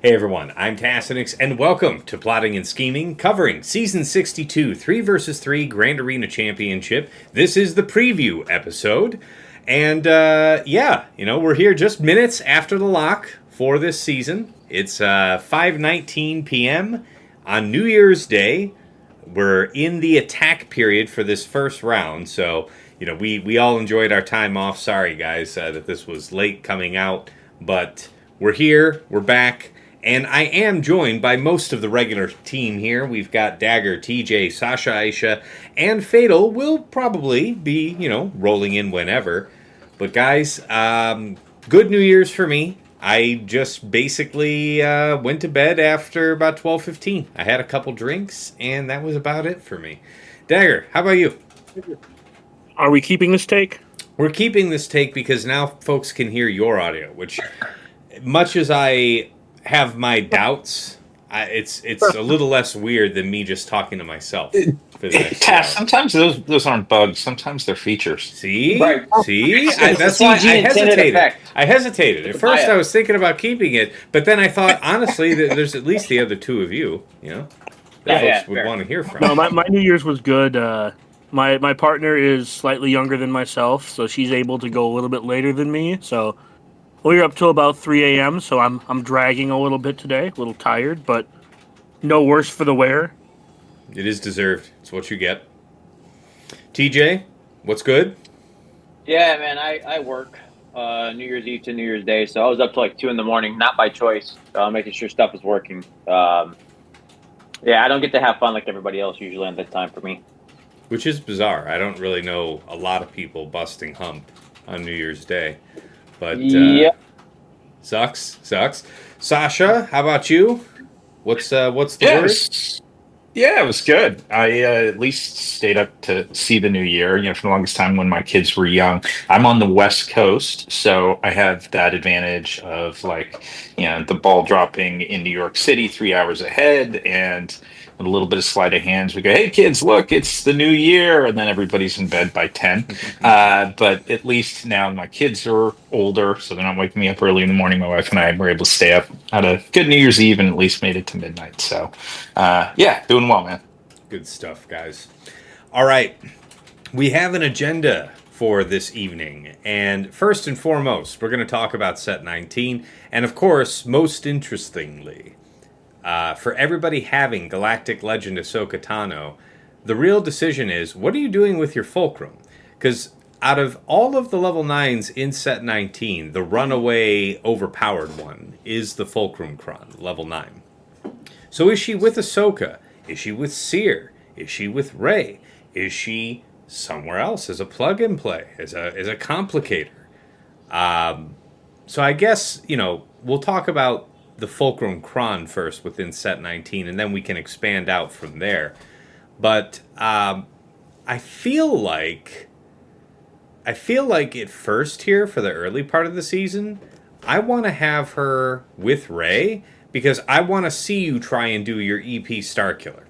Hey everyone, I'm Tassinix, and welcome to Plotting and Scheming, covering Season 62, 3 versus 3 Grand Arena Championship. This is the preview episode, and we're here just minutes after the lock for this season. It's 5:19 p.m. on New Year's Day. We're in the attack period for this first round, so, we all enjoyed our time off. Sorry, guys, that this was late coming out, but we're here, we're back. And I am joined by most of the regular team here. We've got Dagger, TJ, Sasha, Aisha, and Fatal will probably be, rolling in whenever. But guys, good New Year's for me. I just basically went to bed after about 12:15. I had a couple drinks, and that was about it for me. Dagger, how about you? Are we keeping this take? We're keeping this take because now folks can hear your audio, which, much as I have my doubts, it's a little less weird than me just talking to myself. For the next hour. Sometimes those aren't bugs. Sometimes they're features. See, right. That's why I hesitated. I hesitated at first. I was thinking about keeping it, but then I thought honestly that there's at least the other two of you, that folks would want to hear from. No, my New Year's was good. My partner is slightly younger than myself, so she's able to go a little bit later than me. So we're up till about 3 a.m., so I'm dragging a little bit today, a little tired, but no worse for the wear. It is deserved. It's what you get. TJ, what's good? Yeah, man, I work New Year's Eve to New Year's Day, so I was up till like 2 in the morning, not by choice, making sure stuff is working. I don't get to have fun like everybody else usually on that time for me. Which is bizarre. I don't really know a lot of people busting hump on New Year's Day. But sucks. Sasha, how about you? What's the word? It was good. I at least stayed up to see the new year. For the longest time when my kids were young. I'm on the West Coast, so I have that advantage of the ball dropping in New York City 3 hours ahead, and with a little bit of sleight of hands, we go, "Hey kids, look, it's the new year," and then everybody's in bed by 10. But at least now my kids are older, so they're not waking me up early in the morning. My wife and I were able to stay up, had a good New Year's Eve, and at least made it to midnight. So, doing well, man. Good stuff, guys. All right, we have an agenda for this evening, and first and foremost, we're going to talk about set 19, and of course, most interestingly, for everybody having Galactic Legend Ahsoka Tano, the real decision is, what are you doing with your Fulcrum? Because out of all of the level 9s in set 19, the runaway overpowered one is the Fulcrum Kron, level 9. So is she with Ahsoka? Is she with Seer? Is she with Rey? Is she somewhere else as a plug-and play, as a complicator? So I guess, we'll talk about the Fulcrum Kron first within set 19, and then we can expand out from there. But I feel like at first here for the early part of the season, I want to have her with Rey because I want to see you try and do your EP Starkiller.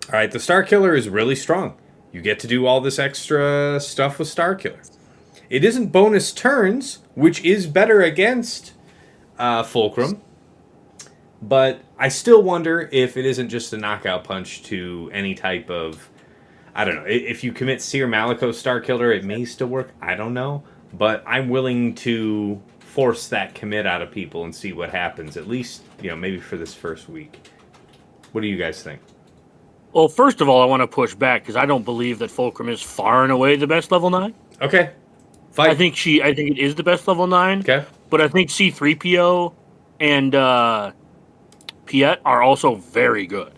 All right, the Starkiller is really strong. You get to do all this extra stuff with Starkiller. It isn't bonus turns, which is better against Fulcrum. But I still wonder if it isn't just a knockout punch to any type of, I don't know, if you commit Seer Malico Starkiller, it may still work. I don't know. But I'm willing to force that commit out of people and see what happens, at least, maybe for this first week. What do you guys think? Well, first of all, I want to push back because I don't believe that Fulcrum is far and away the best level 9. Okay. Fight. I think it is the best level 9. Okay. But I think C-3PO and Piet are also very good.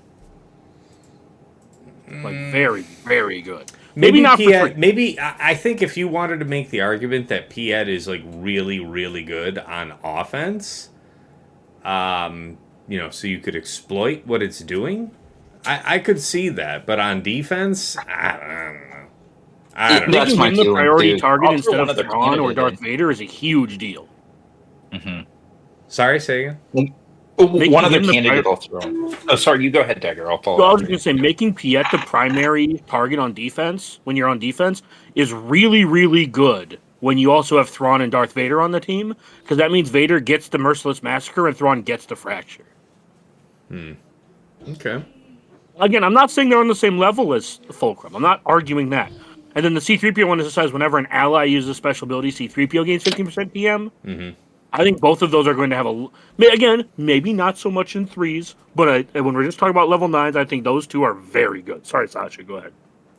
Very, very good. Maybe not Piet, for free. Maybe I think if you wanted to make the argument that Piet is really, really good on offense, so you could exploit what it's doing, I could see that. But on defense, I don't know. That's my Making him the priority target instead of other Thrawn or candidate Darth Vader is a huge deal. Mm-hmm. Sorry, say again? One other candidate I'll throw in. Oh, sorry, you go ahead, Dagger. I'll follow. So I was going to say, making Piet the primary target on defense, when you're on defense, is really, really good when you also have Thrawn and Darth Vader on the team, because that means Vader gets the Merciless Massacre and Thrawn gets the Fracture. Okay. Again, I'm not saying they're on the same level as Fulcrum. I'm not arguing that. And then the C-3PO one says whenever an ally uses a special ability, C-3PO gains 15% PM. Mm-hmm. I think both of those are going to have again, maybe not so much in 3s, but when we're just talking about level 9s, I think those two are very good. Sorry, Sasha, go ahead.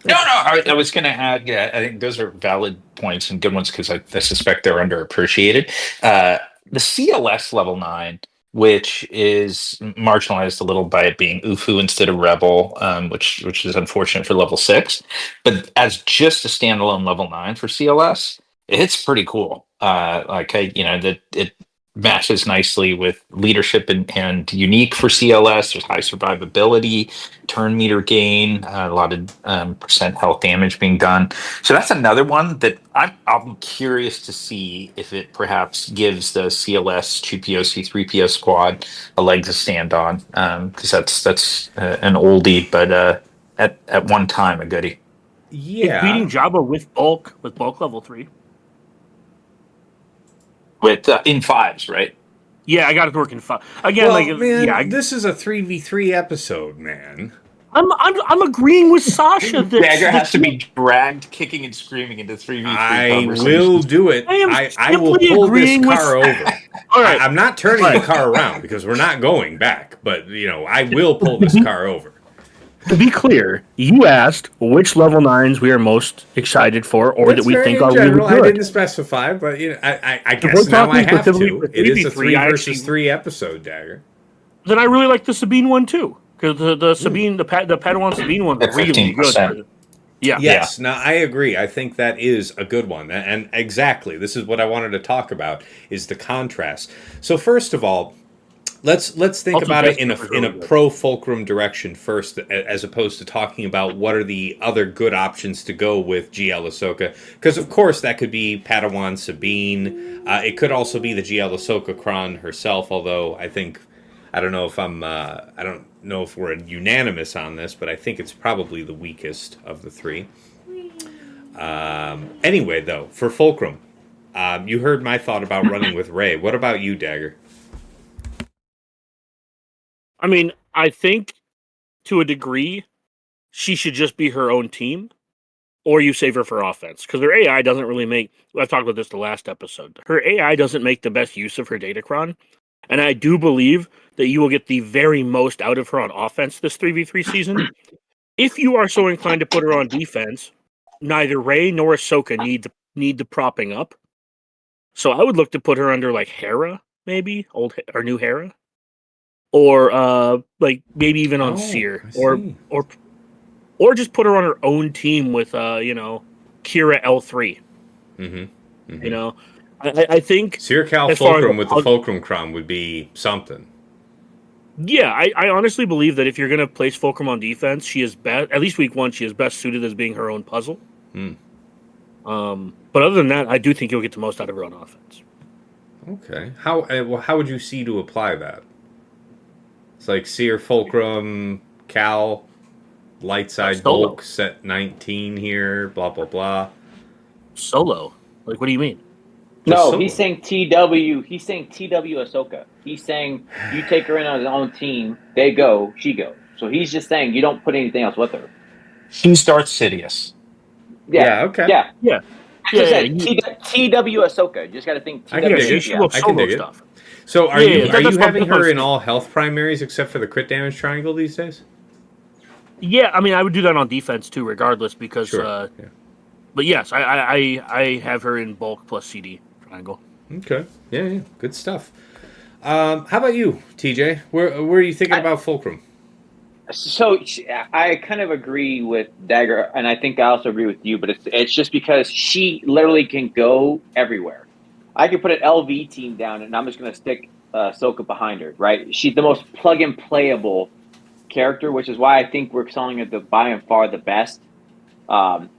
No, I was going to add, yeah, I think those are valid points and good ones because I suspect they're underappreciated. The CLS level 9, which is marginalized a little by it being UFU instead of Rebel, which is unfortunate for level 6. But as just a standalone level 9 for CLS, it's pretty cool. That it matches nicely with leadership and unique for CLS. There's high survivability, turn meter gain, a lot of percent health damage being done. So that's another one that I'm curious to see if it perhaps gives the CLS 2PO C3PO squad a leg to stand on, because that's an oldie, but at one time a goodie. Yeah. It's beating Jabba with bulk level 3. With in 5s, right? Yeah, I got it working 5. Again, well, man, yeah, this is a 3v3 episode, man. I'm agreeing with Sasha. Dagger has to be dragged kicking and screaming into 3v3 I will do it. I will pull this car over. All right. I'm not turning the car around because we're not going back, but I will pull this car over. To be clear, you asked which level 9s we are most excited for, or That's that we very think in are general. really good. I didn't specify, but I guess now I have to. It is a 3 versus 3 episode, Dagger. Then I really like the Sabine one too, because the Sabine, the Padawan Sabine one, is really good. Yeah. Yes. Now I agree. I think that is a good one, and exactly this is what I wanted to talk about: is the contrast. So first of all, let's think also about it in a pro Fulcrum direction first, as opposed to talking about what are the other good options to go with GL Ahsoka. Because of course that could be Padawan Sabine. It could also be the GL Ahsoka Kron herself. Although I don't know if we're unanimous on this, but I think it's probably the weakest of the 3. Anyway, though, for Fulcrum, you heard my thought about running with Rey. What about you, Dagger? I mean, I think to a degree, she should just be her own team, or you save her for offense. Because her AI doesn't really make... I've talked about this the last episode. Her AI doesn't make the best use of her Datacron, and I do believe that you will get the very most out of her on offense this 3v3 season. If you are so inclined to put her on defense, neither Rey nor Ahsoka need the propping up. So I would look to put her under, like, Hera, maybe? Or new Hera. Or maybe even on Seer, or just put her on her own team with Kira L3. Mm-hmm. Mm-hmm. I think Seer Cal Fulcrum with the Fulcrum Crown would be something. Yeah, I honestly believe that if you're going to place Fulcrum on defense, she is best. At least week 1, she is best suited as being her own puzzle. But other than that, I do think you'll get the most out of her on offense. Okay, how would you see to apply that? It's like Seer, Fulcrum, Cal, light side bulk, set 19 here, blah, blah, blah. Solo? Like, what do you mean? No, he's saying TW. He's saying TW Ahsoka. He's saying you take her in on his own team. They go, she goes. So he's just saying you don't put anything else with her. She starts Sidious. Yeah, okay. Yeah. TW Ahsoka. You just got to think TW. I can dig it. Stuff. So are you having her in all health primaries except for the crit damage triangle these days? Yeah, I mean, I would do that on defense too, regardless, because... Sure. But yes, I have her in bulk plus CD triangle. Okay. Yeah. Good stuff. How about you, TJ? Where are you thinking about Fulcrum? So I kind of agree with Dagger, and I think I also agree with you, but it's just because she literally can go everywhere. I could put an LV team down, and I'm just going to stick Ahsoka behind her, right? She's the most plug-and playable character, which is why I think we're selling her by and far the best,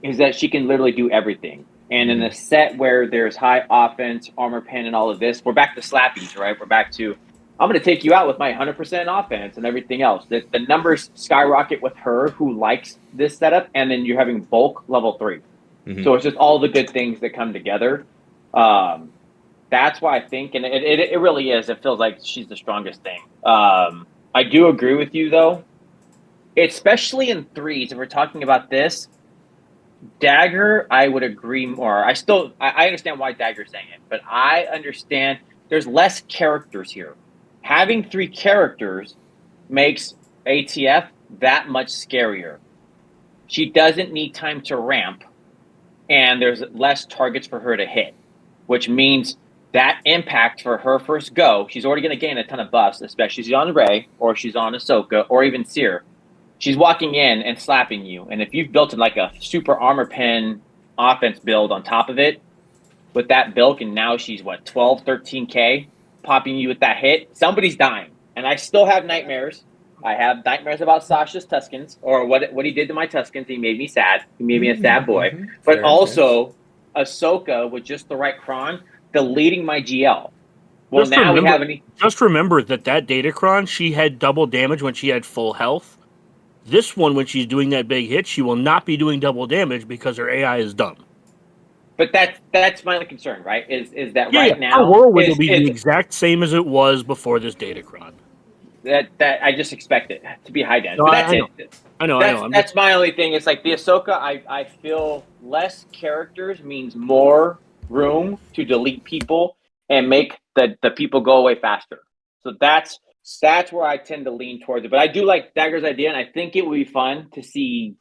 is that she can literally do everything. And in a set where there's high offense, armor pen, and all of this, we're back to slappies, right? We're back to, I'm going to take you out with my 100% offense and everything else. The numbers skyrocket with her, who likes this setup, and then you're having bulk level 3. Mm-hmm. So it's just all the good things that come together. That's why I think, and it really is. It feels like she's the strongest thing. I do agree with you though, especially in threes. If we're talking about this, Dagger, I would agree more. I understand why Dagger's saying it, but I understand there's less characters here. Having 3 characters makes ATF that much scarier. She doesn't need time to ramp, and there's less targets for her to hit, which means that impact for her first go, she's already going to gain a ton of buffs, especially if she's on Rey or she's on Ahsoka or even Seer. She's walking in and slapping you. And if you've built in like a super armor pen offense build on top of it with that build, and now she's what, 12, 13K popping you with that hit, somebody's dying. And I still have nightmares. I have nightmares about Sasha's Tuskens, or what he did to my Tuskens. He made me sad. He made me a sad boy. Mm-hmm. But Fair, also, Ahsoka with just the right cron, deleting my GL. Well, Just now remember- we have any. Just remember that Datacron, she had double damage when she had full health. This one, when she's doing that big hit, she will not be doing double damage because her AI is dumb. But that's my only concern, right? Is that Yeah, right now? her whirlwind will be the exact same as it was before this Datacron. that I just expect it to be high damage. No, But that's I know. it. I know. That's my only thing. It's like the Ahsoka. I feel less characters means more room to delete people and make the people go away faster. So that's where I tend to lean towards it. But I do like Dagger's idea, and I think it would be fun to see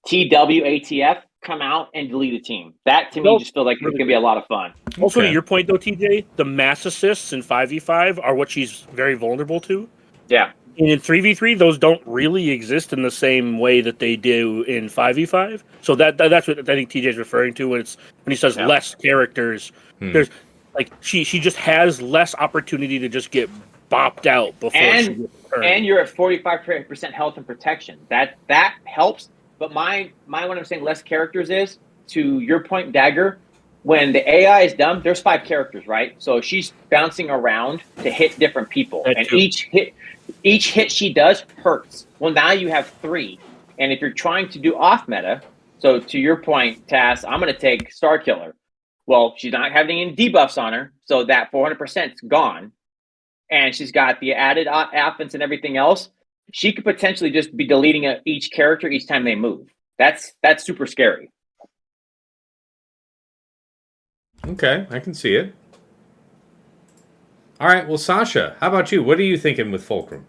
TWATF come out and delete a team. That to me just feels like it's gonna be a lot of fun. Also, Okay. to your point though, TJ, the mass assists in 5v5 are what she's very vulnerable to. Yeah. And in 3v3, those don't really exist in the same way that they do in 5v5. So that's what I think TJ's referring to when he says less characters. There's like she just has less opportunity to just get bopped out before she gets turned. And you're at 45% health and protection. That helps. But my when I'm saying less characters is, to your point, Dagger, when the AI is dumb, there's 5 characters, right? So she's bouncing around to hit different people. That and too. each hit she does hurts. Well, now you have 3. And if you're trying to do off meta, so to your point, Tass, I'm going to take Star Killer. Well, she's not having any debuffs on her, so that 400% is gone. And she's got the added offense and everything else. She could potentially just be deleting each character each time they move. That's super scary. Okay, I can see it. All right, well, Sasha, how about you? What are you thinking with Fulcrum?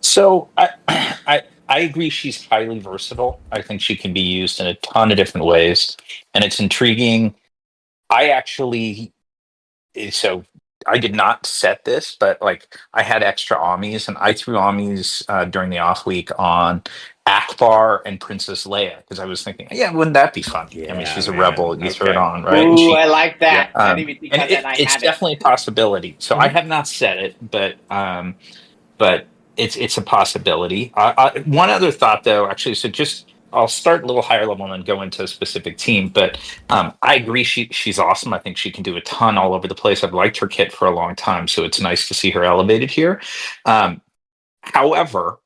So I agree she's highly versatile. I think she can be used in a ton of different ways, and it's intriguing. So I did not set this, but like I had extra Amis, and I threw Amis during the off week on Akbar and Princess Leia because I was thinking, yeah, wouldn't that be fun? I mean, she's a rebel. You throw it on, right? Ooh, And she, I like that. I and didn't even think about that. it's definitely a possibility. So I have not set it, but it's a possibility. One other thought, though, actually, so just I'll start a little higher level and then go into a specific team. But I agree, she's awesome. I think she can do a ton all over the place. I've liked her kit for a long time, so it's nice to see her elevated here. However,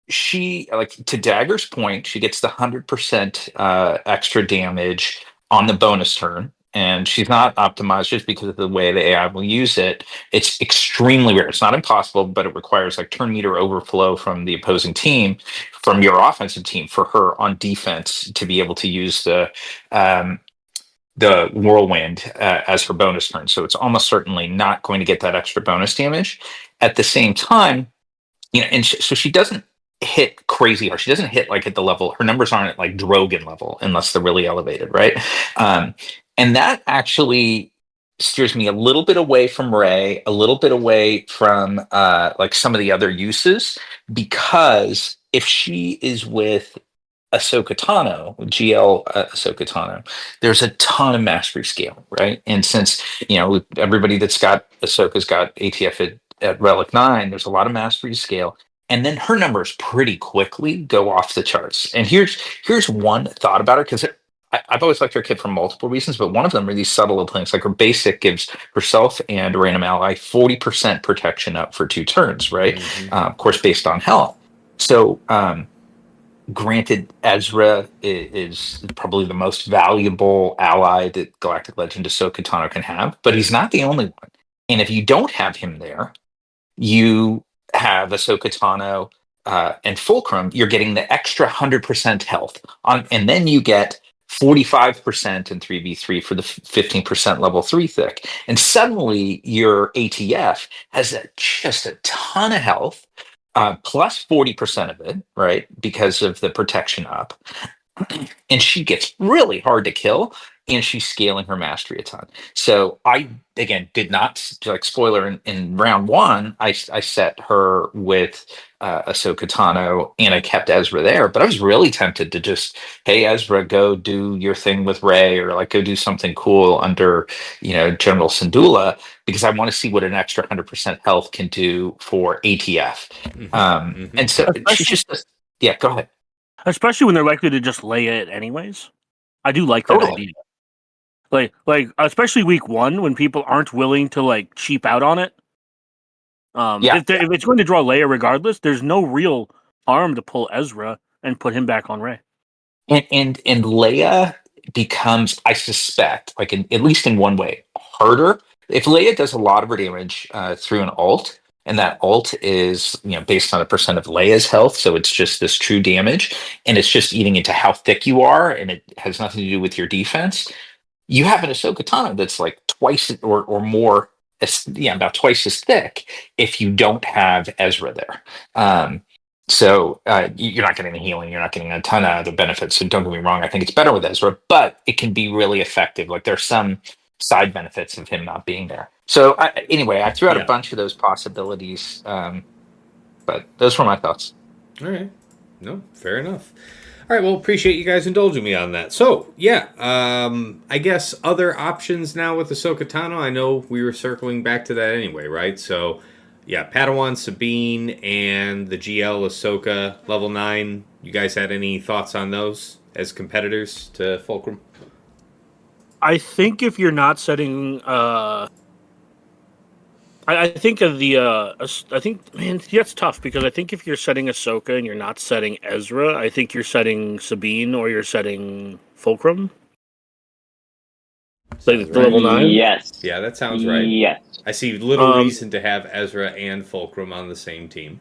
she, like to Dagger's point, she gets the 100% extra damage on the bonus turn. And she's not optimized just because of the way the AI will use it. It's extremely rare. It's not impossible, but it requires like turn meter overflow from the opposing team, from your offensive team, for her on defense to be able to use the whirlwind as her bonus turn. So it's almost certainly not going to get that extra bonus damage. At the same time, and so she doesn't hit crazy hard. She doesn't hit like at the level. Her numbers aren't at like Drogon level unless they're really elevated, right? And that actually steers me a little bit away from Rey, a little bit away from like some of the other uses, because if she is with Ahsoka Tano, GL Ahsoka Tano, there's a ton of mastery scale, right? And since everybody that's got Ahsoka's got ATF at Relic 9, there's a lot of mastery scale. And then her numbers pretty quickly go off the charts. And here's one thought about her, because I've always liked her kit for multiple reasons, but one of them are these subtle little things. Like her basic gives herself and a random ally 40% protection up for 2 turns, right? Of course, based on health. So Granted, Ezra is probably the most valuable ally that Galactic Legend Ahsoka Tano can have, but he's not the only one. And if you don't have him there, you have Ahsoka Tano and Fulcrum. You're getting the extra 100% health on, and then you get 45% in 3v3 for the 15% level 3 thick. And suddenly your ATF has just a ton of health, plus 40% of it, right? Because of the protection up. And she gets really hard to kill, and she's scaling her mastery a ton. So I, again, did not, like, spoiler, in round one I set her with Ahsoka Tano, and I kept Ezra there, but I was really tempted to just, hey, Ezra, go do your thing with Rey, or like go do something cool under, General Syndulla, because I want to see what an extra 100% health can do for ATF. And so she's just, yeah, go ahead. Especially when they're likely to just lay it anyways. I do like that Totally. idea. Like especially week one when people aren't willing to like cheap out on it. If it's going to draw Leia regardless, there's no real harm to pull Ezra and put him back on Rey. And Leia becomes, I suspect, like at least in one way, harder. If Leia does a lot of her damage through an ult, and that ult is based on a percent of Leia's health, so it's just this true damage, and it's just eating into how thick you are, and it has nothing to do with your defense. You have an Ahsoka Tano that's like twice or more, about twice as thick if you don't have Ezra there. So you're not getting the healing, you're not getting a ton of the benefits. So don't get me wrong, I think it's better with Ezra, but it can be really effective. Like there's some side benefits of him not being there. So anyway, I threw out a bunch of those possibilities, but those were my thoughts. All right. No, fair enough. All right, well, appreciate you guys indulging me on that. So, yeah, I guess other options now with Ahsoka Tano. I know we were circling back to that anyway, right? So, yeah, Padawan Sabine and the GL Ahsoka level 9. You guys had any thoughts on those as competitors to Fulcrum? I think if you're not setting, I think of the, I think, man, that's tough because I think if you're setting Ahsoka and you're not setting Ezra, I think you're setting Sabine or you're setting Fulcrum. Like the level 9? Yes. Yeah, that sounds right. Yes. I see little reason to have Ezra and Fulcrum on the same team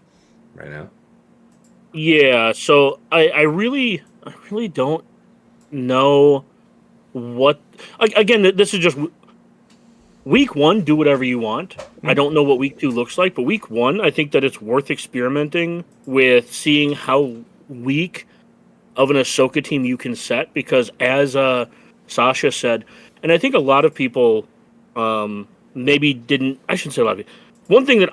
right now. Yeah, so I really don't know what. Again, this is just week one. Do whatever you want. I don't know what week 2 looks like, but week 1, I think that it's worth experimenting with seeing how weak of an Ahsoka team you can set. Because as Sasha said, and I think a lot of people maybe didn't. I shouldn't say a lot of people. One thing that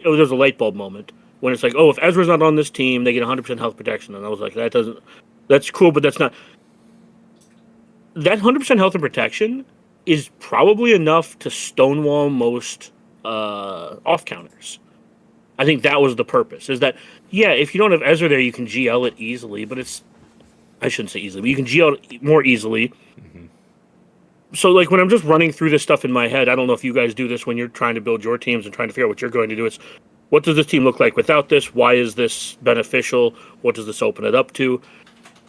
there's a light bulb moment when it's like, oh, if Ezra's not on this team, they get 100% health protection, and I was like, that's cool, but that's not. That 100% health and protection is probably enough to stonewall most off counters. I think that was the purpose. Is that, yeah, if you don't have Ezra there, you can GL it easily, but I shouldn't say easily, but you can GL it more easily. Mm-hmm. So, like, when I'm just running through this stuff in my head, I don't know if you guys do this when you're trying to build your teams and trying to figure out what you're going to do. It's, what does this team look like without this? Why is this beneficial? What does this open it up to?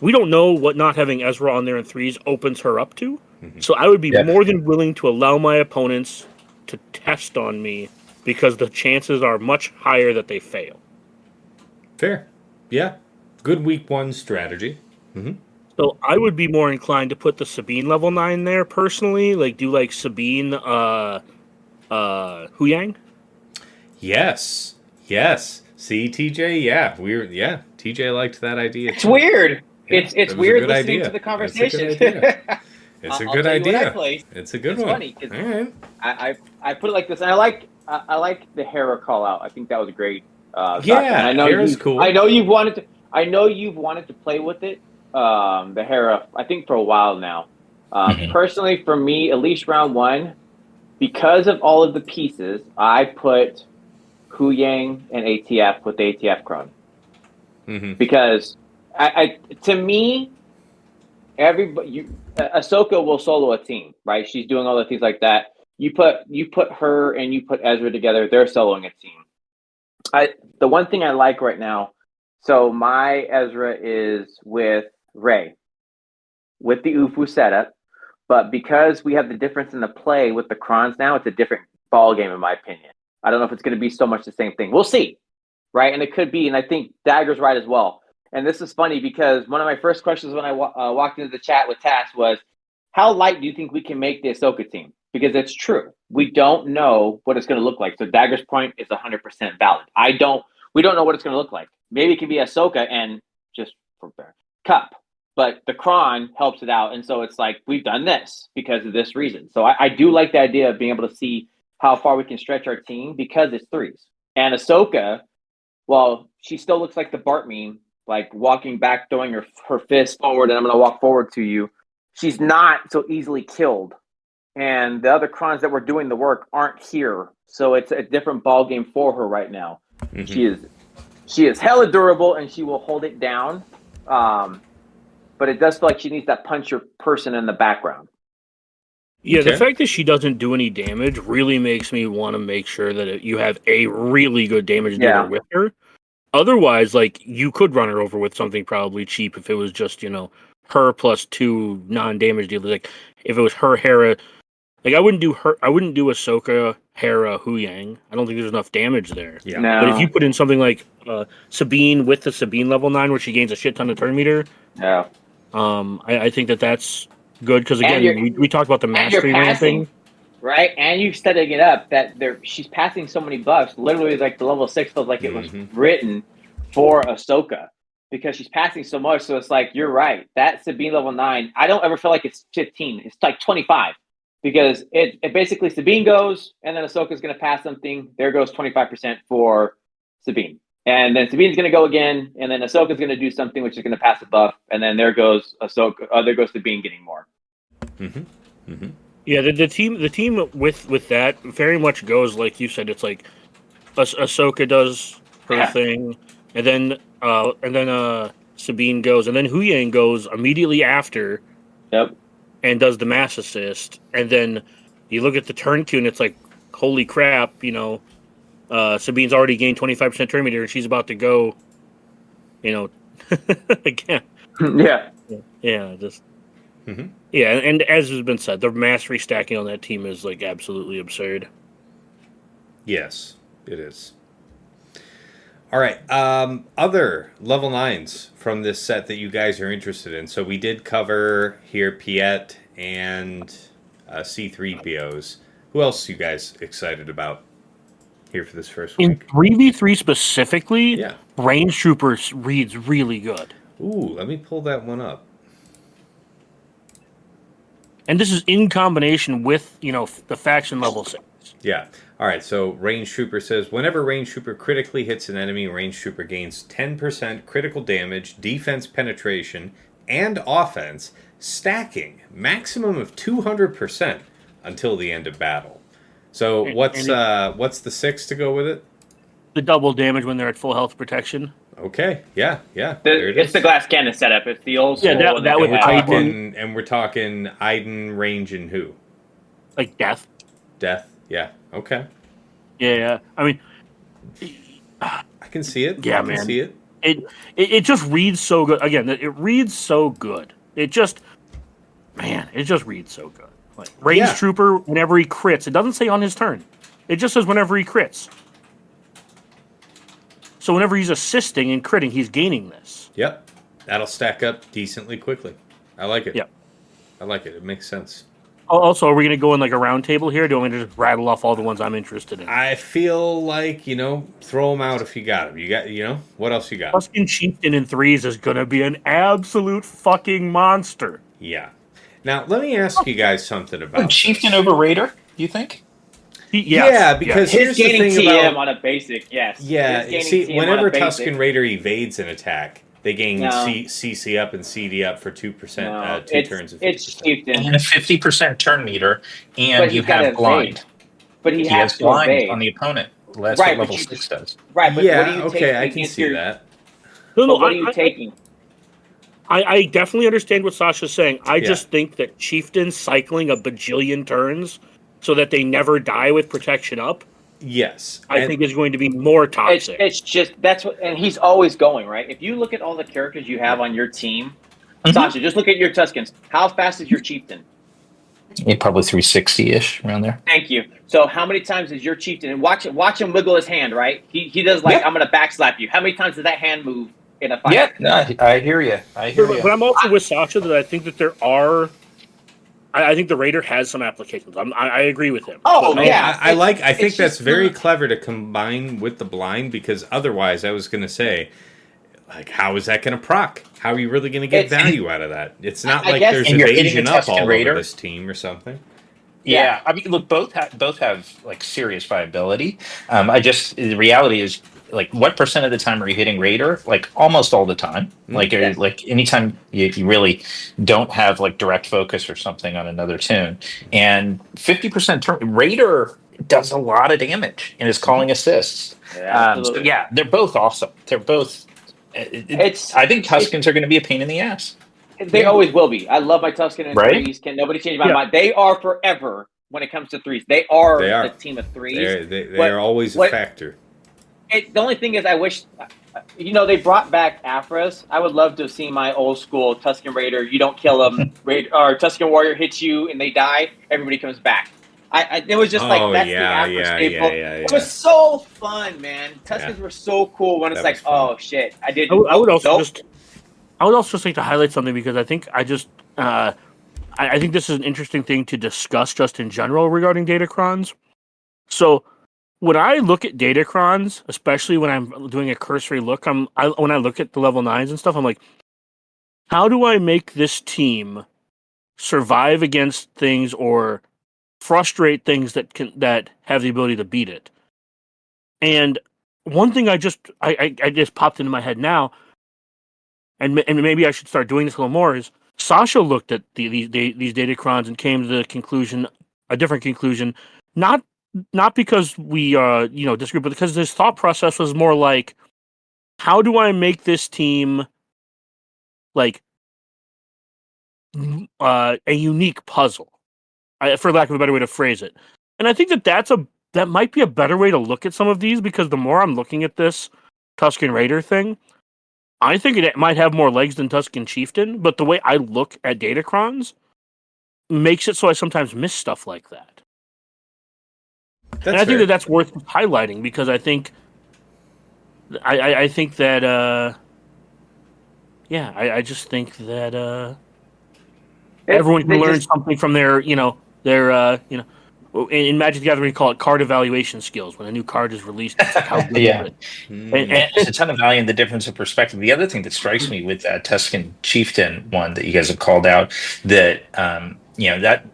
We don't know what not having Ezra on there in 3s opens her up to. Mm-hmm. So I would be more than willing to allow my opponents to test on me because the chances are much higher that they fail. Fair. Yeah. Good week 1 strategy. Mm-hmm. So I would be more inclined to put the Sabine level 9 there personally. Like, do like Sabine Huyang? Yes. See, TJ, TJ liked that idea. It's weird. Yeah, it's weird listening to the conversation. It's a good idea. It's a good one. Funny because I put it like this, and I like the Hera call out. I think that was great. I know Hera's cool. I know you've wanted to play with it. The Hera, I think, for a while now. Personally, for me, at least round 1, because of all of the pieces, I put Hu Yang and ATF with the ATF Cron. Mm-hmm. Because to me, Ahsoka will solo a team, right? She's doing all the things like that. You put her and you put Ezra together, they're soloing a team. The one thing I like right now So my Ezra is with Ray, with the Ufu setup. But because we have the difference in the play with the Krons now, it's a different ball game, in my opinion. I don't know if it's going to be so much the same thing. We'll see, right? And it could be, and I think Dagger's right as well. And this is funny because one of my first questions when I walked into the chat with Tass was, how light do you think we can make the Ahsoka team? Because it's true. We don't know what it's going to look like. So Dagger's point is 100% valid. We don't know what it's going to look like. Maybe it can be Ahsoka and just for Cup. But the Kron helps it out. And so it's like, we've done this because of this reason. So I do like the idea of being able to see how far we can stretch our team because it's threes. And Ahsoka, well, she still looks like the Bart meme, like walking back, throwing her fist forward, and I'm going to walk forward to you. She's not so easily killed. And the other Krons that were doing the work aren't here. So it's a different ball game for her right now. Mm-hmm. She is hella durable, and she will hold it down. But it does feel like she needs that puncher person in the background. Yeah, okay. The fact that she doesn't do any damage really makes me want to make sure that you have a really good damage dealer with her. Otherwise, like, you could run her over with something probably cheap if it was just, her plus 2 non-damage dealers. Like, if it was her, Hera, like, I wouldn't do Ahsoka, Hera, Huyang. I don't think there's enough damage there. Yeah. No. But if you put in something like Sabine with the Sabine level 9, where she gains a shit ton of turn meter, I think that's good because again, we talked about the mastery ramping, right? And you're setting it up that she's passing so many buffs. Literally, like the level 6 feels like it was written for Ahsoka because she's passing so much. So it's like, you're right. That Sabine level 9, I don't ever feel like it's 15. It's like 25 because it basically Sabine goes and then Ahsoka's going to pass something. There goes 25% for Sabine. And then Sabine's going to go again, and then Ahsoka's going to do something which is going to pass a buff, and then there goes Ahsoka. There goes Sabine getting more. Mm-hmm. Mm-hmm. Yeah, the team with that very much goes like you said. It's like Ahsoka does her thing, and then Sabine goes, and then Huyang goes immediately after. Yep. And does the mass assist, and then you look at the turn queue, and it's like, holy crap, Sabine's already gained 25% turn meter, and she's about to go, again. Yeah, just. Mm-hmm. Yeah, and as has been said, the mastery stacking on that team is like absolutely absurd. Yes, it is. All right, other level 9s from this set that you guys are interested in. So we did cover here Piet and C3POs. Who else are you guys excited about here for this first week? In 3v3 specifically, Range Troopers reads really good. Ooh, let me pull that one up. And this is in combination with, the faction level 6. Yeah. All right, so Range Trooper says, whenever Range Trooper critically hits an enemy, Range Trooper gains 10% critical damage, defense penetration, and offense, stacking maximum of 200% until the end of battle. So what's the 6 to go with it? The double damage when they're at full health protection. Okay, yeah. It's the glass cannon setup. It's the old school. Yeah, that would we're talking Iden, Range, and who? Like Death. Death, yeah. Okay. Yeah. I mean, I can see it. Yeah, I can see it. It just reads so good. Again, it reads so good. It just reads so good. Like Range Trooper, whenever he crits, it doesn't say on his turn. It just says whenever he crits. So whenever he's assisting and critting, he's gaining this. Yep. That'll stack up decently quickly. I like it. Yep. I like it. It makes sense. Also, are we going to go in like a round table here? Or do you want me to just rattle off all the ones I'm interested in? I feel like, throw them out if you got them. You got, what else you got? Tusken Chieftain in 3s is going to be an absolute fucking monster. Yeah. Now, let me ask you guys something about Chieftain over Raider, you think? Yeah, because here's the thing TM about... on a basic, yes. Yeah, see, whenever Tusken Raider evades an attack, they gain CC up and CD up for 2%, 2 turns of 50%. It's Chieftain. And a 50% turn meter, and you have blind. But he has blind evade on the opponent. That's what level 6 does. Right, but what are you taking? I can see that. What are you taking? I definitely understand what Sasha's saying. I just think that Chieftain cycling a bajillion turns so that they never die with protection up Yes. I think is going to be more It's, toxic. it's just that's what, and he's always going right. If you look at all the characters you have on your team, Mhm. Sasha, just look at your Tuscans. How fast is your chieftain? Yeah, probably 360-ish around there. Thank you. So how many times is your chieftain? And watch him wiggle his hand, right? He does like Yeah. I'm gonna backslap you. How many times does that hand move in a fight? Yeah, no, I hear you. But I'm also with Sasha that I think that there are. I think the Raider has some applications. I agree with him. Oh, But yeah. I think it's that's just very not- clever to combine with the blind, because otherwise I was going to say, like, how is that going to proc? How are you really going to get It's- value out of that? It's not I like guess- there's And you're hitting evasion a up Tusken all Raider. over this team or something. Yeah, I mean, look, both have like serious viability. The reality is, like, what percent of the time are you hitting Raider? Like almost all the time. Like, Yes. like anytime you really don't have like direct focus or something on another tune, and 50% Raider does a lot of damage and is calling assists. Yeah, So absolutely. yeah, they're both awesome. They're both. I think Tuskens are going to be a pain in the ass. They always will be. I love my Tuscan and Right? threes. Can nobody change my mind? They are forever when it comes to threes. They are the team of threes. They are always a factor. The only thing is, I wish, they brought back Afras. I would love to see my old school Tuscan Raider. You don't kill them, or Tuscan Warrior hits you and they die. Everybody comes back. It was just like that's the Afra staple. It was so fun, man. Tuscans were so cool when it's like, oh shit, I did. I would also just like to highlight something, because I think I think this is an interesting thing to discuss just in general regarding datacrons. So when I look at datacrons, especially when I'm doing a cursory look, when I look at the level 9s and stuff, I'm like, how do I make this team survive against things or frustrate things that have the ability to beat it? And one thing I just popped into my head now, and maybe I should start doing this a little more, is Sasha looked at these datacrons and came to a different conclusion, not because we disagree, but because his thought process was more like, how do I make this team like a unique puzzle, for lack of a better way to phrase it. And I think that might be a better way to look at some of these, because the more I'm looking at this Tuscan Raider thing, I think it might have more legs than Tuscan Chieftain, but the way I look at datacrons makes it so I sometimes miss stuff like that. And I think that's worth highlighting, because I think I think that I just think that everyone can learn something from their in Magic the Gathering we call it card evaluation skills. When a new card is released, it's like how good is it? And there's a ton of value in the difference of perspective. The other thing that strikes me with that Tuscan Chieftain one that you guys have called out, that that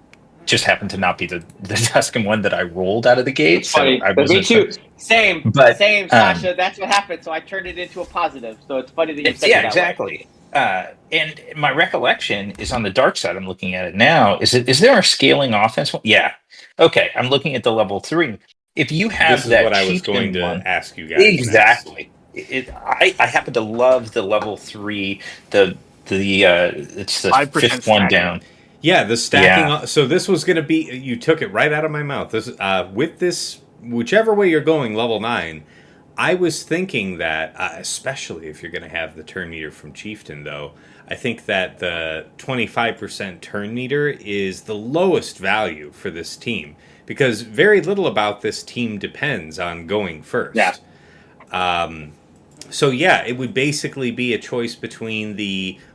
just happened to not be the Tuscan one that I rolled out of the gate. So funny. I wasn't. Me too. Same, Sasha. That's what happened. So I turned it into a positive. So it's funny that you said that. Exactly. And my recollection is on the dark side. I'm looking at it now. Is there a scaling offense one? Yeah. Okay. I'm looking at the level 3. If you have this is that what I was going to ask you guys. Exactly. I happen to love the level 3. It's the 5th one down. Yeah, the stacking. Yeah. So this was going to be. You took it right out of my mouth. This with this, whichever way you're going, level 9. I was thinking that, especially if you're going to have the turn meter from Chieftain, though, I think that the 25% turn meter is the lowest value for this team, because very little about this team depends on going first. Yeah. So yeah, it would basically be a choice between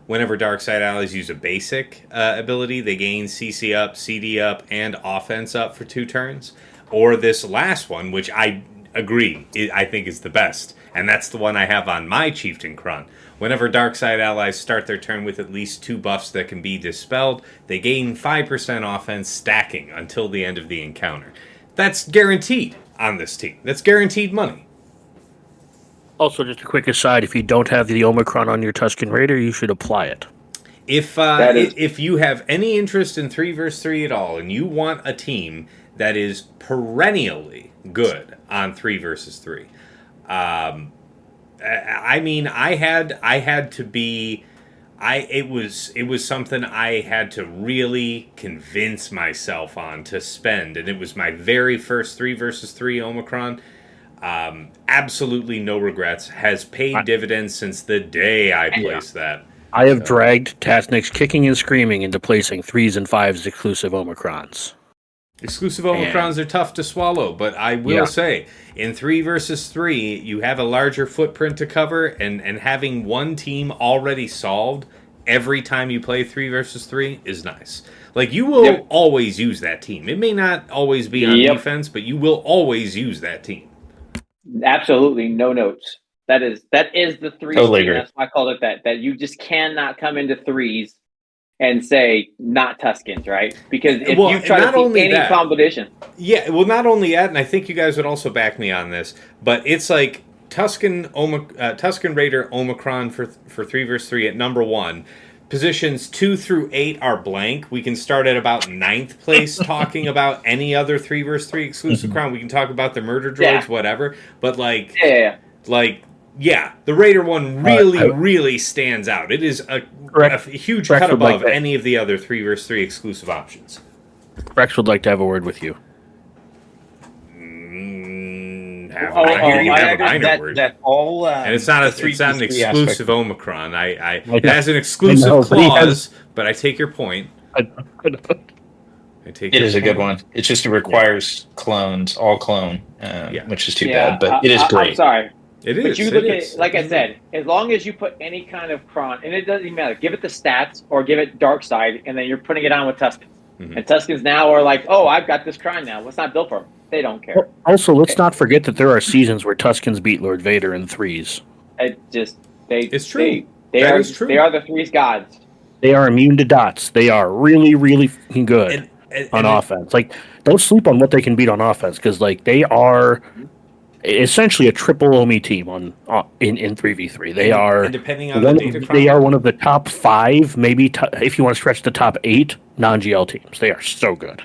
whenever Darkside allies use a basic ability, they gain CC up, CD up, and offense up for 2 turns, or this last one, which I agree, I think is the best, and that's the one I have on my Chieftain Cron. Whenever Darkside allies start their turn with at least 2 buffs that can be dispelled, they gain 5% offense stacking until the end of the encounter. That's guaranteed on this team. That's guaranteed money. Also, just a quick aside, if you don't have the Omicron on your Tuscan Raider, you should apply it. If you have any interest in 3 vs 3 at all, and you want a team that is perennially good on 3 vs 3, I mean, I had to be it was something I had to really convince myself on to spend, and it was my very first 3 versus 3 Omicron. Absolutely no regrets. Has paid dividends since the day I placed that. I have dragged Tasniks kicking and screaming into placing 3s and 5s exclusive Omicrons. Exclusive Omicrons are tough to swallow, but I will say, in 3 versus 3, you have a larger footprint to cover, and having one team already solved every time you play 3 versus 3 is nice. Like, you will always use that team. It may not always be on defense, but you will always use that team. Absolutely, no notes. That is the 3 Totally team. agree. That's why I called it that. That you just cannot come into 3s and say not Tuscans, right? Because if you try to see any competition. Yeah, well, not only that, and I think you guys would also back me on this, but it's like Tuscan Raider Omicron for 3 versus 3 at number 1. Positions 2 through 8 are blank. We can start at about 9th place talking about any other 3 versus 3 exclusive crown. We can talk about the murder droids, whatever. But the Raider one really stands out. It is a huge cut above any of the other 3 versus 3 exclusive options. Rex would like to have a word with you. That all and it's not an exclusive Omicron. It has an exclusive clause, but I take your point. It is a good one. It just requires clones, all clone, which is too bad, but it is great. I'm sorry. It is. But you look at it, like I said, as long as you put any kind of cron, and it doesn't even matter, give it the stats or give it dark side, and then you're putting it on with Tuscans. Mm-hmm. And Tuscans now are like, oh, I've got this cron now. What's not built for them? They don't care. Also, let's not forget that there are seasons where Tuscans beat Lord Vader in 3s. It's true. They are the 3s gods. They are immune to dots. They are really, really good on offense. Like, don't sleep on what they can beat on offense, because they are essentially a triple Omi team in 3v3. They are depending on they are one of the top 5, maybe if you want to stretch the top 8 non-GL teams. They are so good.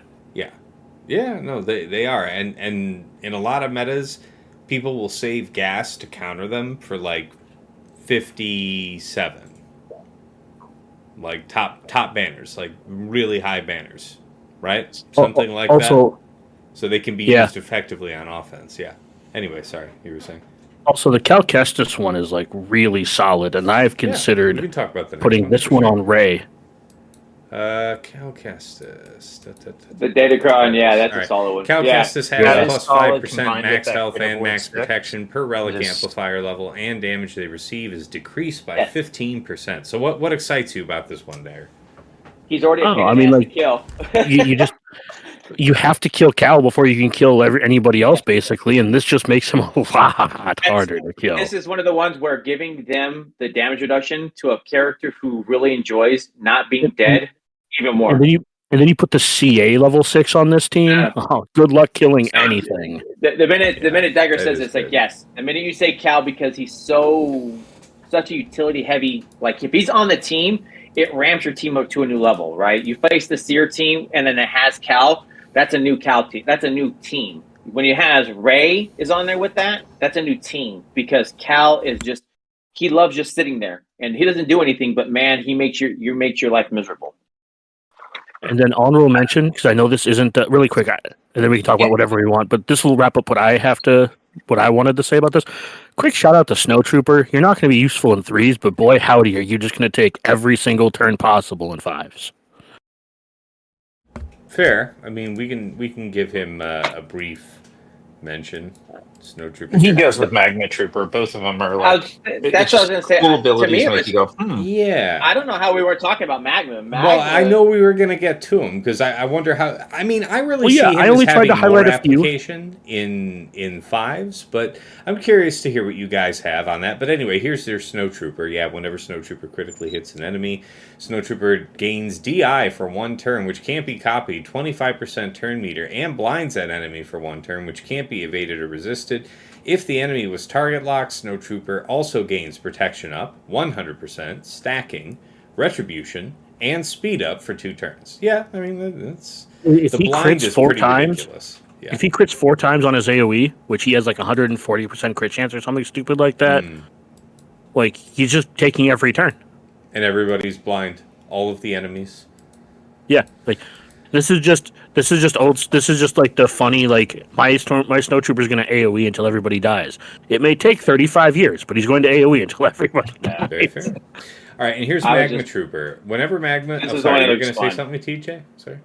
Yeah, no, they are, and in a lot of metas, people will save gas to counter them for 57, top banners, really high banners, right? Something like that. So they can be used effectively on offense. Yeah. Anyway, sorry, you were saying. Also, the Cal Kestis one is really solid, and I've considered we can talk about putting this one on Ray. Cal Kestis. The Datacron, that's a solid one. Cal Kestis has plus 5% max health and max protection per relic amplifier level, and damage they receive is decreased by 15%. So what excites you about this one there? He's already to kill. you have to kill Cal before you can kill anybody else, basically, and this just makes him a lot harder to kill. This is one of the ones where giving them the damage reduction to a character who really enjoys not being dead even more. And then you put the CA level 6 on this team. Good luck killing anything. The minute Dagger says it's yes. The minute you say Cal, because he's such a utility heavy, if he's on the team, it ramps your team up to a new level, right? You face the Seer team, and then it has Cal. That's a new Cal team. That's a new team. When it has Ray is on there with that, that's a new team, because Cal is he loves just sitting there, and he doesn't do anything, but man, he makes your life miserable. And then honorable mention, because I know this isn't really quick, and then we can talk about whatever we want, but this will wrap up what I wanted to say about this. Quick shout out to Snow Trooper. You're not going to be useful in 3s, but boy howdy, are you just going to take every single turn possible in 5s. Fair. I mean, we can give him a brief mention. Snow Trooper. He goes with Magma Trooper. Both of them are that's what I was going to say. Cool abilities to me, make you go, Yeah. I don't know how we were talking about Magma. Well, I know we were going to get to him, because I wonder how. I mean, I really see him I only as tried having to highlight more a few application in 5s, but I'm curious to hear what you guys have on that. But anyway, here's their Snow Trooper. Yeah, whenever Snow Trooper critically hits an enemy, Snow Trooper gains DI for 1 turn, which can't be copied, 25% turn meter, and blinds that enemy for 1 turn, which can't be evaded or resisted. If the enemy was target locked, Snow Trooper also gains protection up, 100%, stacking, retribution, and speed up for 2 turns. Yeah, I mean, that's... If he blind crits is 4 pretty times, ridiculous. Yeah. If he crits 4 times on his AoE, which he has 140% crit chance or something stupid like that, he's just taking every turn. And everybody's blind. All of the enemies. Yeah, like this is just old. This is just like the funny like my snow trooper is going to AOE until everybody dies. It may take 35 years, but he's going to AOE until everybody dies. Very fair. All right, and here's I was Magma Trooper. Whenever Magma, This I'm is the one sorry, you that were going to looks say fun. something, TJ? Sorry.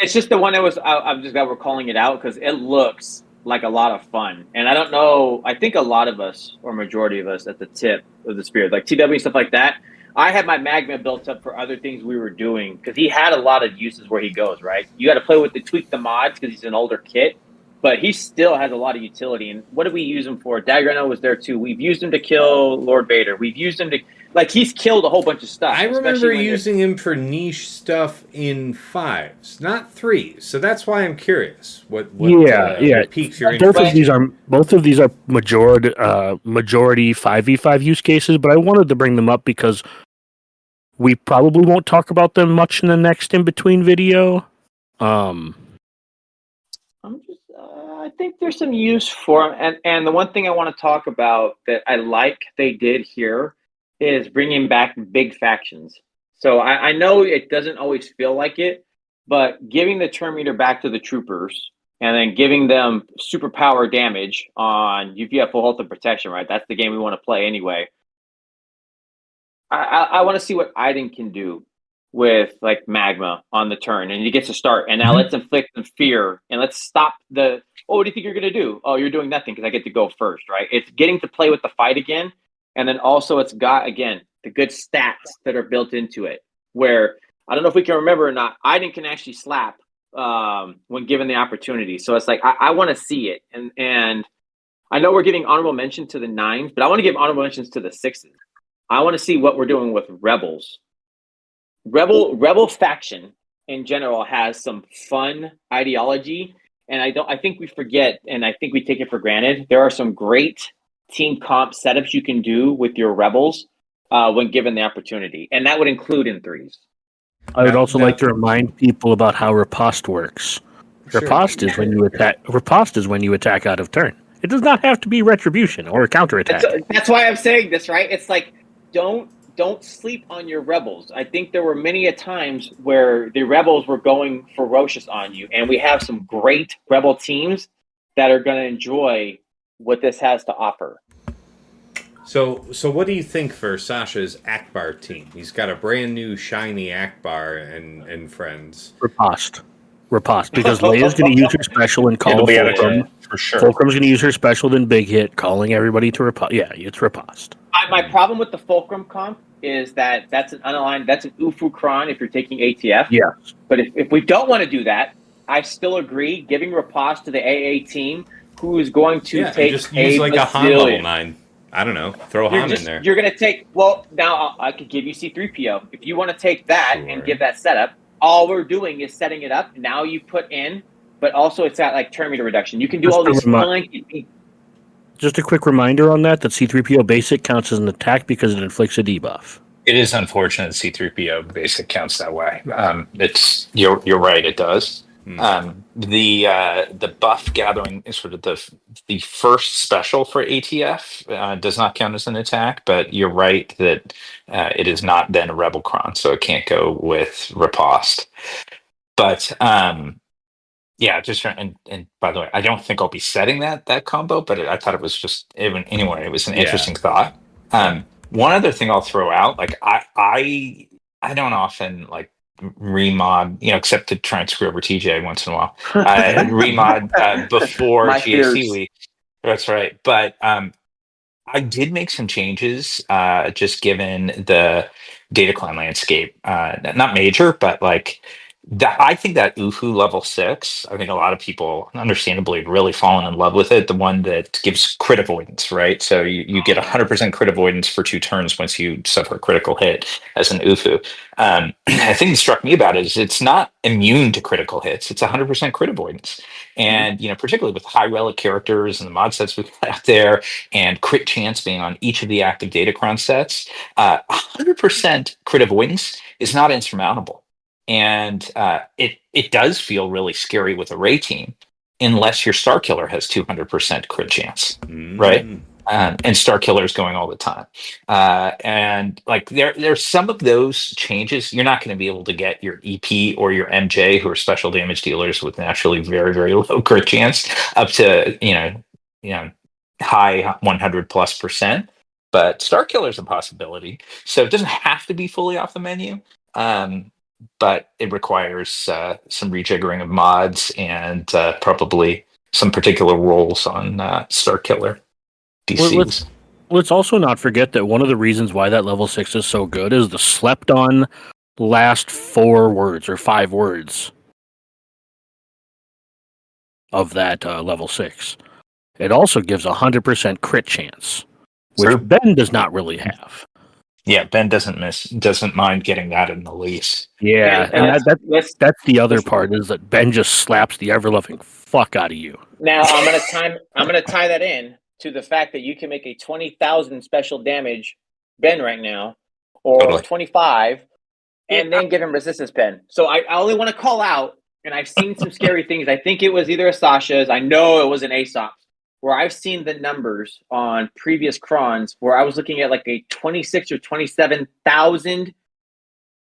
It's just the one that was. I'm just glad we're calling it out because it looks like a lot of fun. And I don't know. I think a lot of us, or majority of us, at the tip of the spear, like TW and stuff like that. I had my magma built up for other things we were doing because he had a lot of uses where he goes. Right, you got to play with tweak the mods because he's an older kit, but he still has a lot of utility. And what do we use him for? Dagrano was there too. We've used him to kill Lord Vader. We've used him to he's killed a whole bunch of stuff. I remember using him for niche stuff in 5s, not 3s. So that's why I'm curious. What piques your interest? Both of these are majority 5v5 use cases, but I wanted to bring them up because we probably won't talk about them much in the next in between video. I think there's some use for them. And the one thing I want to talk about that I like they did here is bringing back big factions. So I know it doesn't always feel like it, but giving the turn meter back to the troopers and then giving them superpower damage on if you have full health and protection, right? That's the game we want to play anyway. I want to see what Iden can do with like magma on the turn, and he gets to start. And now let's inflict some fear and let's stop the. Oh, what do you think you're gonna do? Oh, you're doing nothing because I get to go first, right? It's getting to play with the fight again, and then also it's got again the good stats that are built into it. Where I don't know if we can remember or not, Iden can actually slap when given the opportunity. So it's like I want to see it, and I know we're giving honorable mention to the 9s, but I want to give honorable mentions to the 6s. I want to see what we're doing with Rebels. Rebel faction in general has some fun ideology, and I think we forget, and I think we take it for granted. There are some great team comp setups you can do with your Rebels when given the opportunity, and that would include in 3s. I would also like to remind people about how riposte works. Sure. Riposte is when you attack. Riposte is when you attack out of turn. It does not have to be retribution or counterattack. That's why I'm saying this, right? It's like don't sleep on your Rebels. I think there were many a times where the Rebels were going ferocious on you, and we have some great Rebel teams that are going to enjoy what this has to offer. So what do you think for Sasha's Akbar team? He's got a brand new shiny Akbar and friends. Riposte, because Leia's going to use her special and call Fulcrum. For sure. Fulcrum's going to use her special, then big hit, calling everybody to riposte. Yeah, it's riposte. My problem with the Fulcrum comp is that's an unaligned, that's an UFU Kron if you're taking ATF. Yes. But if we don't want to do that, I still agree giving riposte to the AA team who is going to take just use like a Han level 9. I don't know. Throw Han in there. You're going to take, well, now I could give you C-3PO. If you want to take that and give that setup, all we're doing is setting it up. Now you put in, but also it's got like turn meter reduction. You can do all these fun. Just a quick reminder on that C-3PO basic counts as an attack because it inflicts a debuff. It is unfortunate C-3PO basic counts that way. You're right, it does. The buff gathering is sort of the first special for ATF does not count as an attack, but you're right that it is not then a Rebel Cron, so it can't go with riposte. But yeah, just and by the way, I don't think I'll be setting that combo, but I thought it was just anyway, it was an interesting thought. One other thing I'll throw out, like I don't often like remod, except to try and screw over TJ once in a while. Remod before GAC week. That's right. But I did make some changes just given the data clan landscape. Not major, but like that. I think that UFU level 6, I think a lot of people understandably really fallen in love with it. The one that gives crit avoidance, right? So you get 100% crit avoidance for 2 turns once you suffer a critical hit as an UFU. I think that struck me about it is it's not immune to critical hits. It's 100% crit avoidance. And, particularly with high relic characters and the mod sets we've got out there and crit chance being on each of the active Datacron sets, 100% crit avoidance is not insurmountable. And it does feel really scary with a Ray team unless your Star Killer has 200% crit chance, right? And Star Killer's going all the time. And like there's some of those changes. You're not going to be able to get your EP or your MJ, who are special damage dealers with naturally very, very low crit chance, up to high 100+%. But Star Killer's a possibility. So it doesn't have to be fully off the menu. But it requires some rejiggering of mods and probably some particular roles on Star Killer DCs. Let's also not forget that one of the reasons why that level 6 is so good is the slept on last 4 words or 5 words of that level 6. It also gives 100% crit chance, which Ben does not really have. Yeah, Ben doesn't mind getting that in the lease. Yeah, and that's the other part, is that Ben just slaps the ever-loving fuck out of you. Now I'm gonna tie that in to the fact that you can make a 20,000 special damage Ben right now, or Totally. 25, and then give him resistance pen. So I only want to call out, and I've seen some scary things. I think it was either a Sasha's. I know it was an Aesop, where I've seen the numbers on previous crons where I was looking at like a 26 or 27,000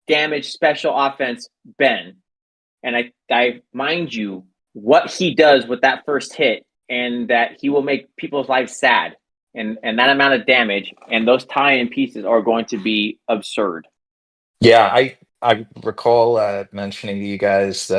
damage special offense Ben. And I mind you what he does with that first hit, and that he will make people's lives sad. And that amount of damage and those tie-in pieces are going to be absurd. Yeah, I recall mentioning to you guys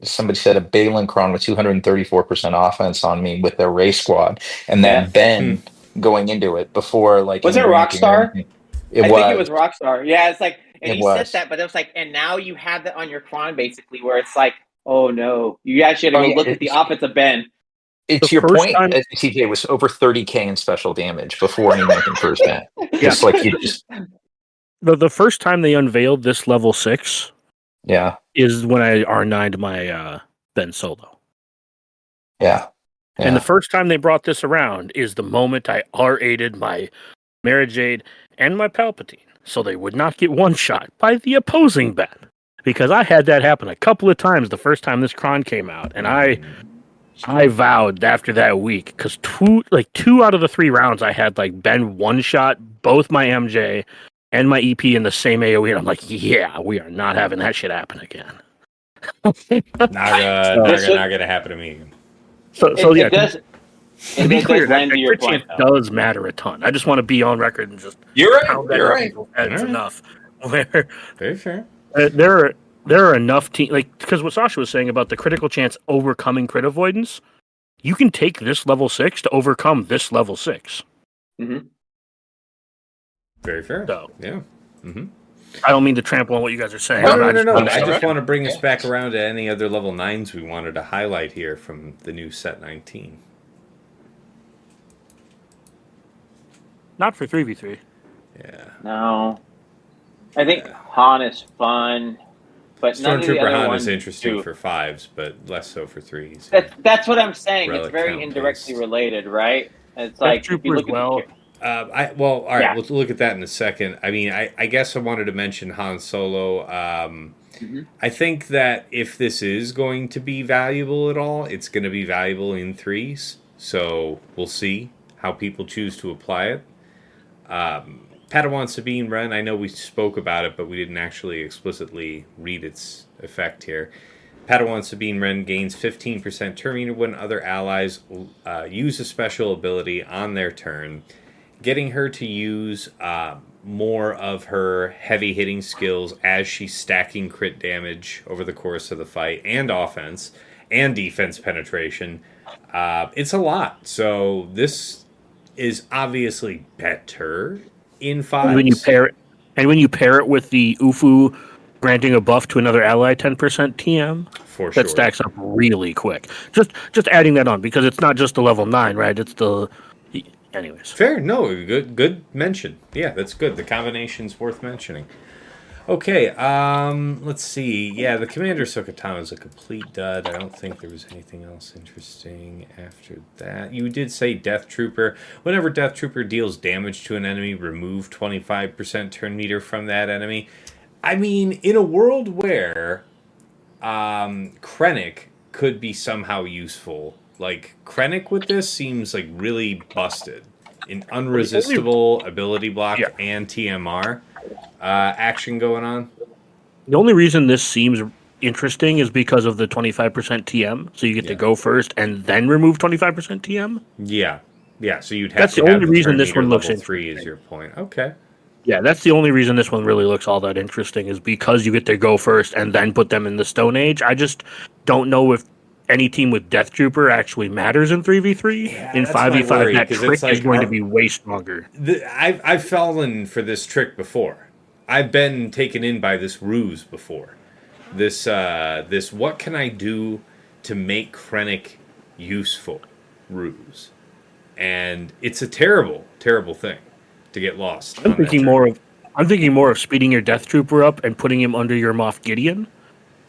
somebody said a Balin Cron with 234% offense on me with their Ray Squad, and then Ben going into it before like was it Rockstar? I think it was Rockstar. Yeah, it's like, and he said that, but it was like, and now you have that on your Cron basically, where it's like, oh no, you actually had to go look at the offensive Ben. It's your point. TJ was over 30k in special damage before he went in first Ben. Just like you just. The first time they unveiled this level 6, is when I R9'd my Ben Solo. Yeah. And the first time they brought this around is the moment I R8'd my Mara Jade and my Palpatine, so they would not get one shot by the opposing Ben. Because I had that happen a couple of times the first time this Cron came out, and I vowed after that week, because two out of the 3 rounds I had like Ben one shot both my MJ and my EP in the same AoE, and I'm like, yeah, we are not having that shit happen again. Not gonna happen to me. So yeah, it does. To be clear, that crit chance does matter a ton. I just want to be on record and just you're right. Heads enough. Where very fair. There are enough teams, like, because what Sasha was saying about the critical chance overcoming crit avoidance, you can take this level 6 to overcome this level 6. Mm-hmm. Very fair. So, yeah. Mm-hmm. I don't mean to trample on what you guys are saying. No. I just want to bring us back around to any other level 9s we wanted to highlight here from the new set 19. Not for 3v3. Yeah. No. I think Han is fun, but none of the Stormtrooper other Han ones is interesting do. for 5s, but less so for 3s. That's what I'm saying. Relic it's very count indirectly based. related, right? It's like if you look well. All right, we'll look at that in a second. I mean, I guess I wanted to mention Han Solo. I think that if this is going to be valuable at all, it's going to be valuable in 3s. So we'll see how people choose to apply it. Padawan Sabine Wren, I know we spoke about it, but we didn't actually explicitly read its effect here. Padawan Sabine Wren gains 15% turn meter when other allies use a special ability on their turn, getting her to use more of her heavy hitting skills as she's stacking crit damage over the course of the fight, and offense and defense penetration. It's a lot. So this is obviously better in 5. And when you pair it with the Ufu granting a buff to another ally 10% TM, that stacks up really quick. Just adding that on, because it's not just a level 9, right? It's the... Anyways. Fair. No, good mention. Yeah, that's good. The combination's worth mentioning. Okay, let's see. Yeah, the Commander Sokatama is a complete dud. I don't think there was anything else interesting after that. You did say Death Trooper. Whenever Death Trooper deals damage to an enemy, remove 25% turn meter from that enemy. I mean, in a world where Krennic could be somehow useful, like, Krennic with this seems like really busted. an unresistible ability block Yeah. and TMR action going on. The only reason this seems interesting is because of the 25% TM. So you get to go first and then remove 25% TM. Yeah. Yeah, so you'd have That's to the have only the reason turn this meter one looks level 3 is interesting. your point. Okay. Yeah, that's the only reason this one really looks all that interesting is because you get to go first and then put them in the Stone Age. I just don't know if any team with Death Trooper actually matters in 3v3. Yeah, In that's my 5v5, worry, that 'cause trick it's like, is going to be way stronger. I've fallen for this trick before. I've been taken in by this ruse before. This what can I do to make Krennic useful ruse, and it's a terrible thing to get lost. I'm thinking more of speeding your Death Trooper up and putting him under your Moff Gideon,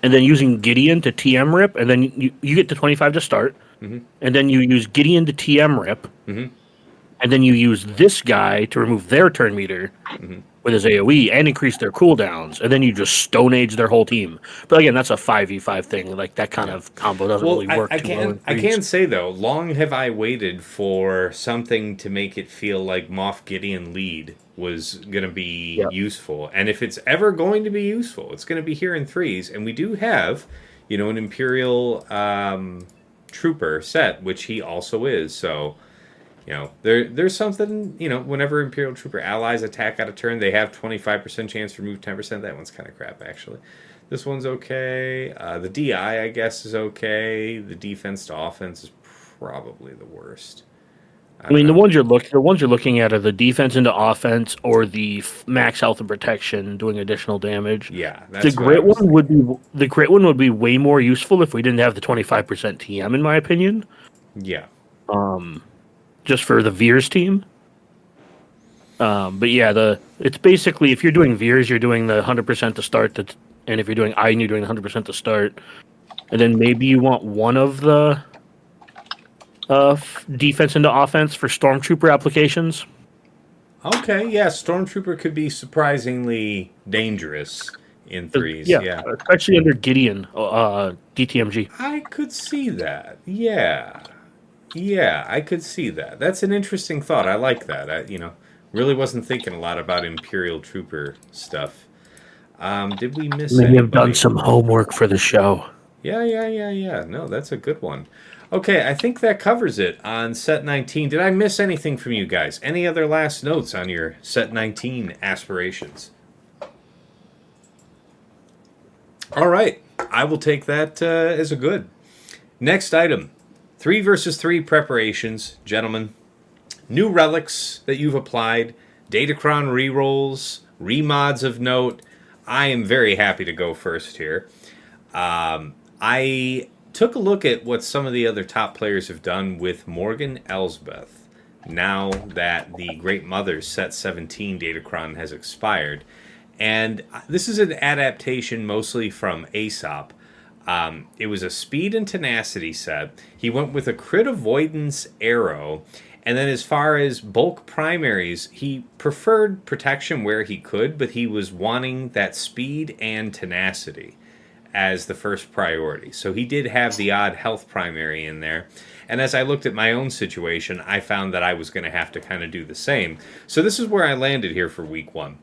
and then using Gideon to TM rip, and then you get to 25 to start, and then you use Gideon to TM rip, and then you use this guy to remove their turn meter with his AoE and increase their cooldowns, and then you just Stone Age their whole team. But again, that's a 5v5 thing. Like that kind of combo doesn't really work too well. I can say though, long have I waited for something to make it feel like Moff Gideon lead was going to be useful, and if it's ever going to be useful, it's going to be here in 3s, and we do have, an Imperial Trooper set, which he also is. So. There's something, whenever Imperial Trooper allies attack out of turn, they have 25% chance to remove 10%. That one's kind of crap, actually. This one's okay. The DI, I guess, is okay. The defense to offense is probably the worst. I mean, the ones you're looking at are the defense into offense or the max health and protection doing additional damage. Yeah, the great one would be way more useful if we didn't have the 25% TM, in my opinion. Yeah. Just for the Veers team. But yeah, it's basically if you're doing Veers, you're doing the 100% to start, and if you're doing Iden, you're doing 100% to start, and then maybe you want one of the defense into offense for Stormtrooper applications. Okay, yeah, Stormtrooper could be surprisingly dangerous in 3s. Yeah, especially under Gideon DTMG. I could see that. Yeah, I could see that. That's an interesting thought. I like that. I, really wasn't thinking a lot about Imperial Trooper stuff. Did we miss Maybe I've done some homework for the show. Yeah. No, that's a good one. Okay, I think that covers it on Set 19. Did I miss anything from you guys? Any other last notes on your Set 19 aspirations? All right, I will take that as a good. Next item. 3 versus 3 preparations, gentlemen. New relics that you've applied, Datacron rerolls, remods of note. I am very happy to go first here. I took a look at what some of the other top players have done with Morgan Elsbeth now that the Great Mother's Set 17 Datacron has expired. And this is an adaptation mostly from Aesop. It was a speed and tenacity set. He went with a crit avoidance arrow. And then as far as bulk primaries, he preferred protection where he could, but he was wanting that speed and tenacity as the first priority. So he did have the odd health primary in there. And as I looked at my own situation, I found that I was going to have to kind of do the same. So this is where I landed here for week 1.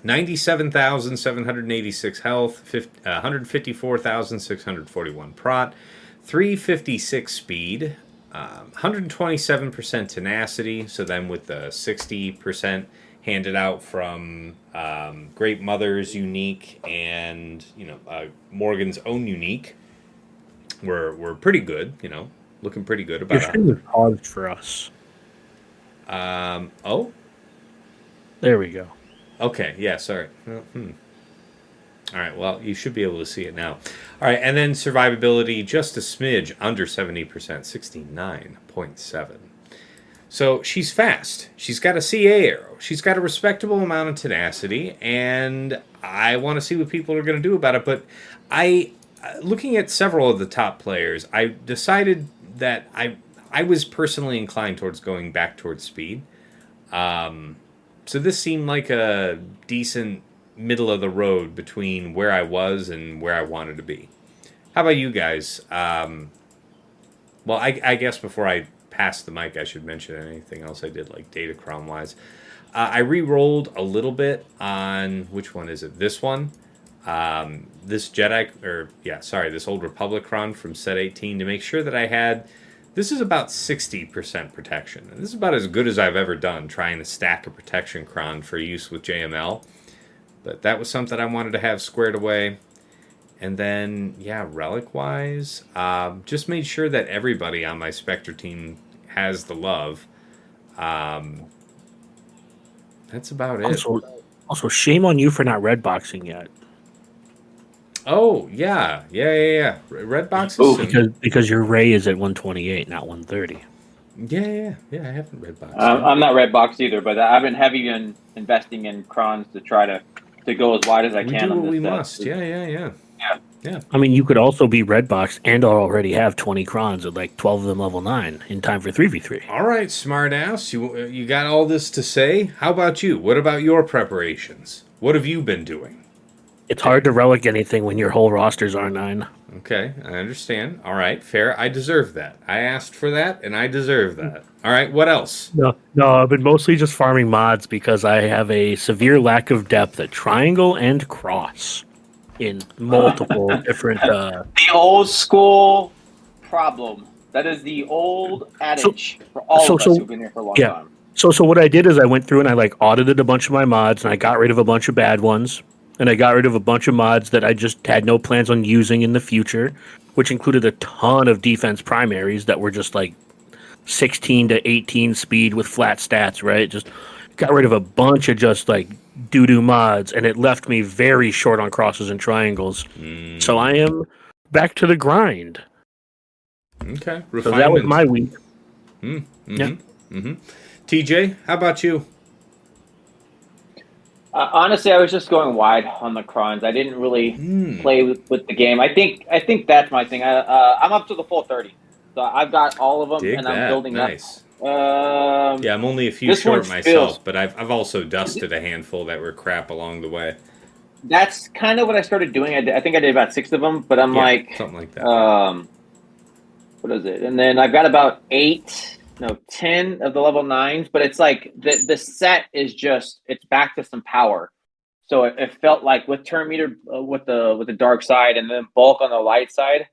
97,786 health, 154,641 prot, 356 speed, 127% tenacity. So then with the 60% handed out from Great Mother's unique and Morgan's own unique, we're pretty good. Looking pretty good about. Your stream was paused for us. Oh, there we go. Okay, yeah, sorry. All right, well, you should be able to see it now. All right, and then survivability, just a smidge, under 70%, 69.7. So she's fast. She's got a CA arrow. She's got a respectable amount of tenacity, and I want to see what people are going to do about it. But looking at several of the top players, I decided that I was personally inclined towards going back towards speed. So this seemed like a decent middle of the road between where I was and where I wanted to be. How about you guys? Well, I guess before I pass the mic, I should mention anything else I did, like Datacron wise. I re-rolled a little bit on, which one is it? This one. This this Old Republic Cron from set 18 to make sure that I had. This is about 60% protection. And this is about as good as I've ever done trying to stack a protection cron for use with JML. But that was something I wanted to have squared away. And then, relic-wise, just made sure that everybody on my Spectre team has the love. That's about it. Also, shame on you for not red boxing yet. Oh, yeah. Red box is soon. Because your Ray is at 128, not 130. Yeah, I haven't red boxed. I'm not red boxed either, but I've been heavy in investing in crons to try to go as wide as I can. We do what we must. Yeah. I mean, you could also be red boxed and already have 20 crons at like 12 of them level 9 in time for 3v3. All right, smartass. You got all this to say? How about you? What about your preparations? What have you been doing? It's hard to relic anything when your whole roster's R9. Okay, I understand. All right, fair. I deserve that. I asked for that, and I deserve that. All right, what else? No, I've been mostly just farming mods because I have a severe lack of depth at triangle and cross in multiple different... The old school problem. That is the old adage for all of us who've been here for a long time. So what I did is I went through and I audited a bunch of my mods, and I got rid of a bunch of bad ones. And I got rid of a bunch of mods that I just had no plans on using in the future, which included a ton of defense primaries that were just 16 to 18 speed with flat stats, right? Just got rid of a bunch of just doo-doo mods, and it left me very short on crosses and triangles. So I am back to the grind. Okay. Refinement. So that was my week. TJ, how about you? Honestly, I was just going wide on the crons. I didn't really play with the game. I think that's my thing. I'm up to the full 30, so I've got all of them, I'm building up. I'm only a few short myself, but I've also dusted a handful that were crap along the way. That's kind of what I started doing. I think I did about 6 of them, but I'm something like that. What is it? And then I've got about 10 of the level 9s, but it's the set is just, it's back to some power. So it felt like with turn meter with the dark side and then bulk on the light side,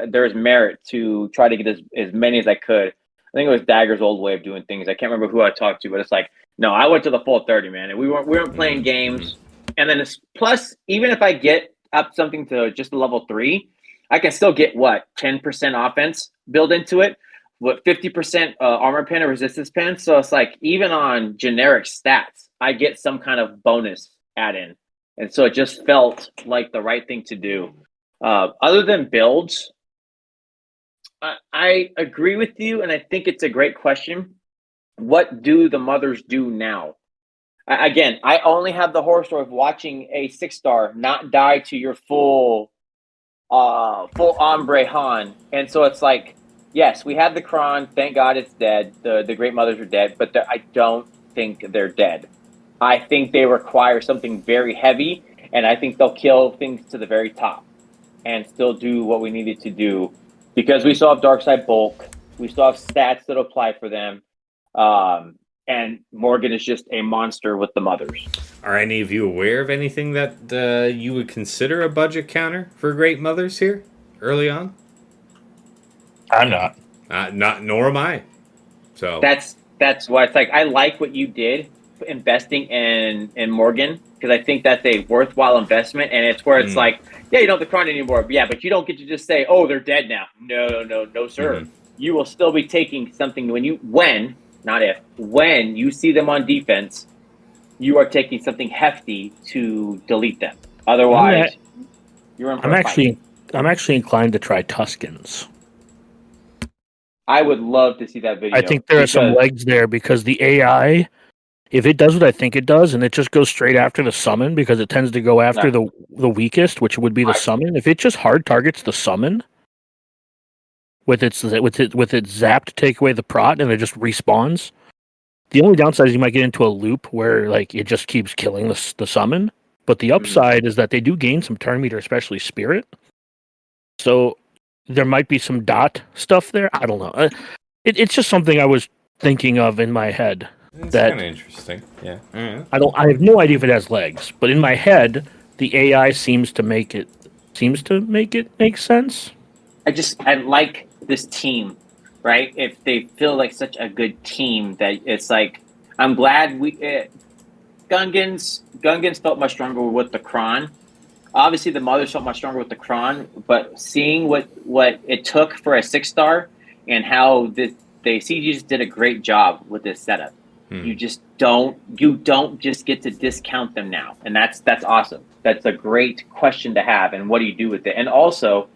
there's merit to try to get as many as I could. I think it was Dagger's old way of doing things. I can't remember who I talked to, but it's no, I went to the full 30, man. And we weren't playing games. And then plus, even if I get up something to just a level 3, I can still get 10% offense built into it. 50% armor pen or resistance pen. So it's even on generic stats, I get some kind of bonus add-in. And so it just felt like the right thing to do. Other than builds, I agree with you, and I think it's a great question. What do the mothers do now? Again, I only have the horror story of watching a 6-star not die to your full ombre Han. And so it's yes, we have the Kron. Thank God it's dead. The Great Mothers are dead, but I don't think they're dead. I think they require something very heavy, and I think they'll kill things to the very top and still do what we needed to do because we still have Dark Side Bulk. We still have stats that apply for them. And Morgan is just a monster with the Mothers. Are any of you aware of anything that you would consider a budget counter for Great Mothers here early on? I'm not. Nor am I. So that's why it's I like what you did investing in Morgan because I think that's a worthwhile investment, and it's where it's you don't have the Kron anymore, but you don't get to just say, oh, they're dead now. No, sir. Mm-hmm. You will still be taking something when you see them on defense, you are taking something hefty to delete them. Otherwise, you're in for a fight. I'm actually inclined to try Tuscans. I would love to see that video. I think there are some legs there because the AI, if it does what I think it does, and it just goes straight after the summon because it tends to go after the weakest, which would be the summon. If it just hard targets the summon with its zap to take away the prot and it just respawns, the only downside is you might get into a loop where it just keeps killing the summon. But the upside is that they do gain some turn meter, especially Spirit. So there might be some dot stuff there. I don't know. it's just something I was thinking of in my head. It's That kind of interesting. Yeah. I have no idea if it has legs, but in my head, the AI seems to make it make sense. I like this team, right? If they feel like such a good team that it's like I'm glad Gungans felt much stronger with the Kron. Obviously, the Mothers felt much stronger with the Kron, but seeing what it took for a 6-star and how they CGs did a great job with this setup. You don't just get to discount them now, and that's awesome. That's a great question to have. And what do you do with it? And also,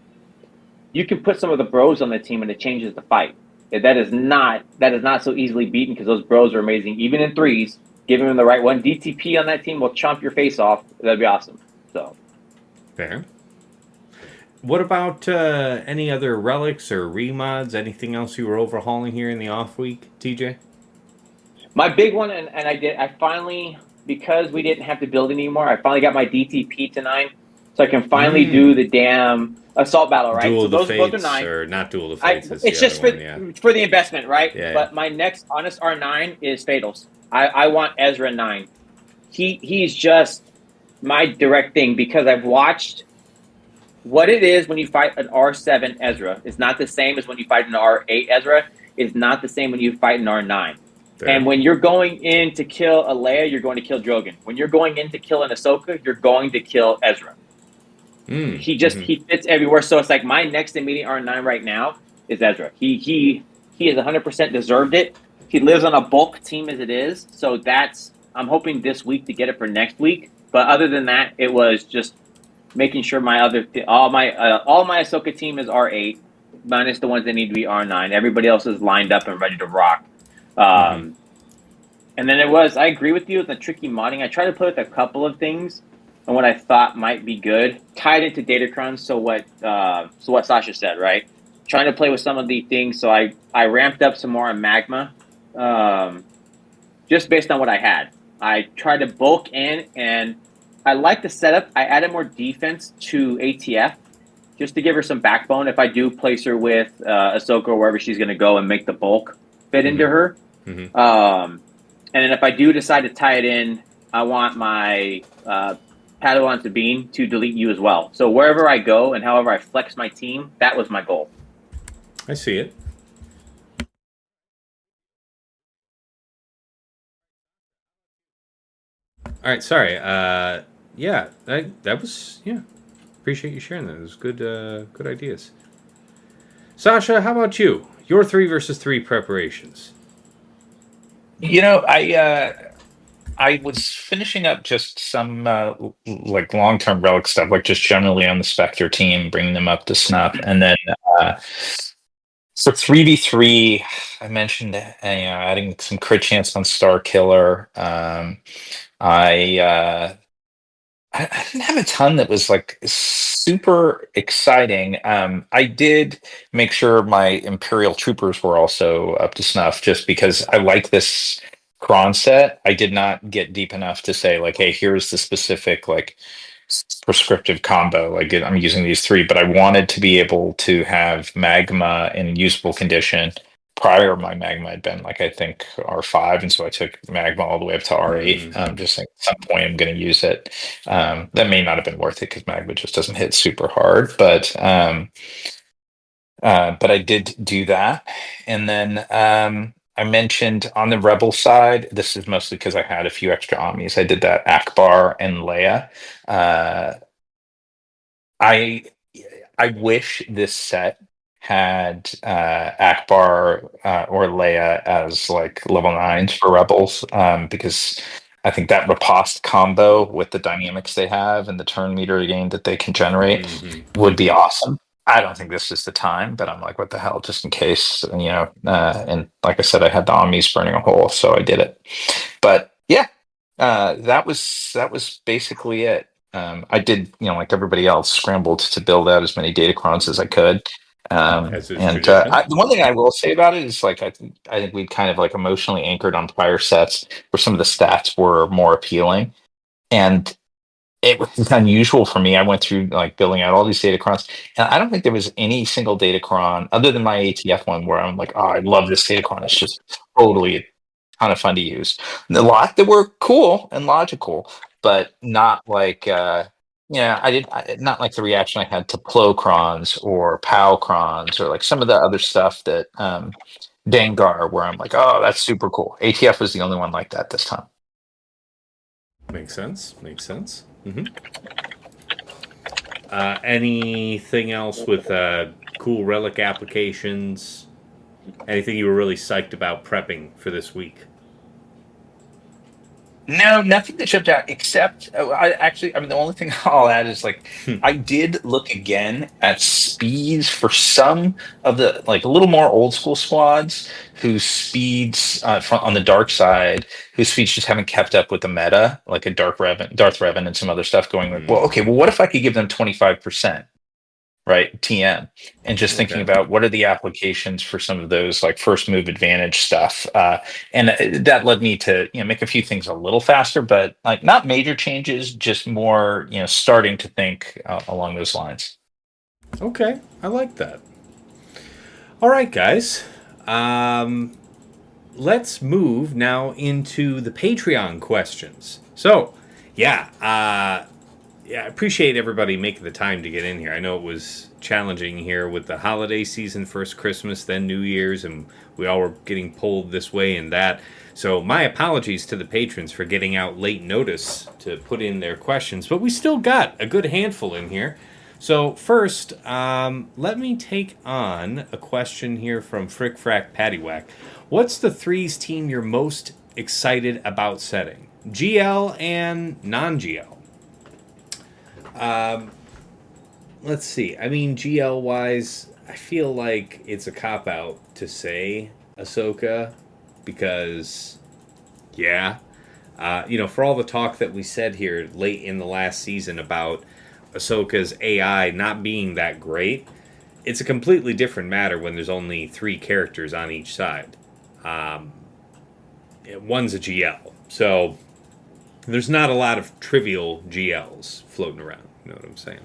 you can put some of the bros on the team, and it changes the fight. That is not so easily beaten because those bros are amazing, even in threes. Giving them the right one, DTP on that team will chomp your face off. That'd be awesome. So Fair. What about any other relics or remods? Anything else you were overhauling here in the off week, TJ? my big one, and I finally, because we didn't have to build anymore, I finally got my DTP to 9, so I can finally do the damn assault battle, right? Duel so of the those both are Fates, 9. or not Duel of the Fates. It's just for the investment, right? Yeah, but my next honest R9 is Fatals. I want Ezra 9. He's just my direct thing because I've watched what it is when you fight an R7 Ezra is not the same as when you fight an R8 Ezra. Is not the same when you fight an R9. Fair. And when you're going in to kill a Leia, you're going to kill Drogon. When you're going in to kill an Ahsoka, you're going to kill Ezra. He fits everywhere. So it's like my next immediate R9 right now is Ezra. He has 100% deserved it. He lives on a bulk team as it is. So I'm hoping this week to get it for next week. But other than that, it was just making sure all my Ahsoka team is R8, minus the ones that need to be R9. Everybody else is lined up and ready to rock. And then I agree with you with the tricky modding. I tried to play with a couple of things and what I thought might be good, tied into Datacron. So what Sasha said, right? Trying to play with some of the things. So I ramped up some more on Magma, just based on what I had. I tried to bulk in, and I like the setup. I added more defense to ATF just to give her some backbone if I do place her with Ahsoka or wherever she's going to go and make the bulk fit into her. And then if I do decide to tie it in, I want my Padawan Sabine to delete you as well. So wherever I go and however I flex my team, that was my goal. I see it. All right, sorry. Yeah, that was Appreciate you sharing that. It was good ideas. Sasha, how about you? Your 3 versus 3 preparations. I was finishing up just some like long-term relic stuff, like just generally on the Spectre team, bringing them up to snuff, and then for 3v3, I mentioned adding some crit chance on Star Killer. I didn't have a ton that was like super exciting. I did make sure my Imperial troopers were also up to snuff, just because I like this cron set. I did not get deep enough to say like, hey, here's the specific like prescriptive combo. Like I'm using these 3, but I wanted to be able to have magma in usable condition. Prior, my magma had been like I think R5, and so I took magma all the way up to R8. Just like at some point I'm going to use it. That may not have been worth it because magma just doesn't hit super hard, but I did do that. And then I mentioned on the Rebel side, this is mostly because I had a few extra Omnis. I did that Akbar and Leia. I wish this set had Akbar or Leia as like level 9s for Rebels, because I think that riposte combo with the dynamics they have and the turn meter gain that they can generate would be awesome. I don't think this is the time, but I'm like, what the hell, just in case, and like I said, I had the Omnis burning a hole, so I did it. But yeah, that was basically it. I did, like everybody else, scrambled to build out as many datacrons as I could. The one thing I will say about it is like I think we kind of like emotionally anchored on prior sets where some of the stats were more appealing, and it was unusual for me. I went through like building out all these datacrons, and I don't think there was any single datacron other than my ATF one where I'm like, oh, I love this datacron. It's just totally a ton of fun to use. And a lot that were cool and logical, but not like not like the reaction I had to Plocrons or Palcrons or like some of the other stuff that Dengar, where I'm like, oh, that's super cool. ATF was the only one like that this time. Makes sense. Makes sense. Anything else with cool relic applications? Anything you were really psyched about prepping for this week? No, nothing that jumped out except the only thing I'll add is like I did look again at speeds for some of the like a little more old school squads whose speeds on the dark side, whose speeds just haven't kept up with the meta, like a Darth Revan, and some other stuff. Going like, well, okay, well, what if I could give them 25%? Right, TM, and just thinking about what are the applications for some of those like first move advantage stuff, and that led me to make a few things a little faster, but like not major changes, just more starting to think along those lines. Okay, I like that. All right, guys, let's move now into the Patreon questions. So, yeah, I appreciate everybody making the time to get in here. I know it was challenging here with the holiday season, first Christmas, then New Year's, and we all were getting pulled this way and that. So my apologies to the patrons for getting out late notice to put in their questions, but we still got a good handful in here. So first, let me take on a question here from Frick Frack Paddywhack. What's the threes team you're most excited about setting? GL and non-GL? Let's see. I mean, GL wise, I feel like it's a cop out to say Ahsoka because, for all the talk that we said here late in the last season about Ahsoka's AI not being that great, it's a completely different matter when there's only 3 characters on each side. One's a GL, so there's not a lot of trivial GLs floating around. You know what I'm saying?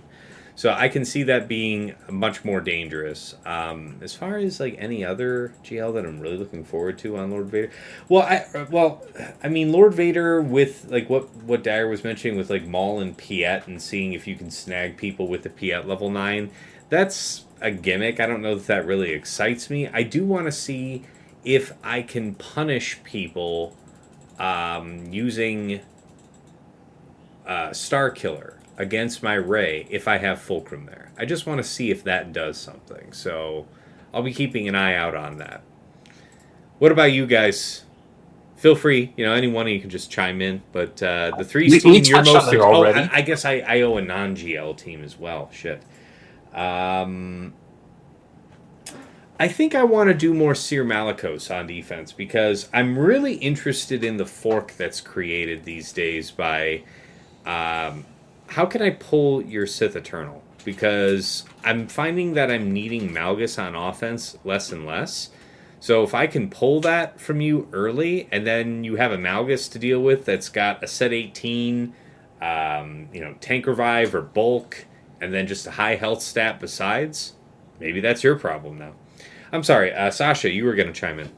So I can see that being much more dangerous. As far as like any other GL that I'm really looking forward to on Lord Vader, I mean Lord Vader with like what Dyer was mentioning with like Maul and Piet and seeing if you can snag people with the Piet level 9. That's a gimmick. I don't know if that really excites me. I do want to see if I can punish people using Star Killer against my Rey if I have Fulcrum there. I just want to see if that does something. So I'll be keeping an eye out on that. What about you guys? Feel free, any one of you can just chime in. But the threes team you're most already. I guess I owe a non-GL team as well. Shit. I think I want to do more Seer Malicos on defense because I'm really interested in the fork that's created these days by how can I pull your Sith Eternal? Because I'm finding that I'm needing Malgus on offense less and less. So if I can pull that from you early, and then you have a Malgus to deal with that's got a set 18, tank revive or bulk, and then just a high health stat besides, maybe that's your problem now. I'm sorry, Sasha, you were going to chime in.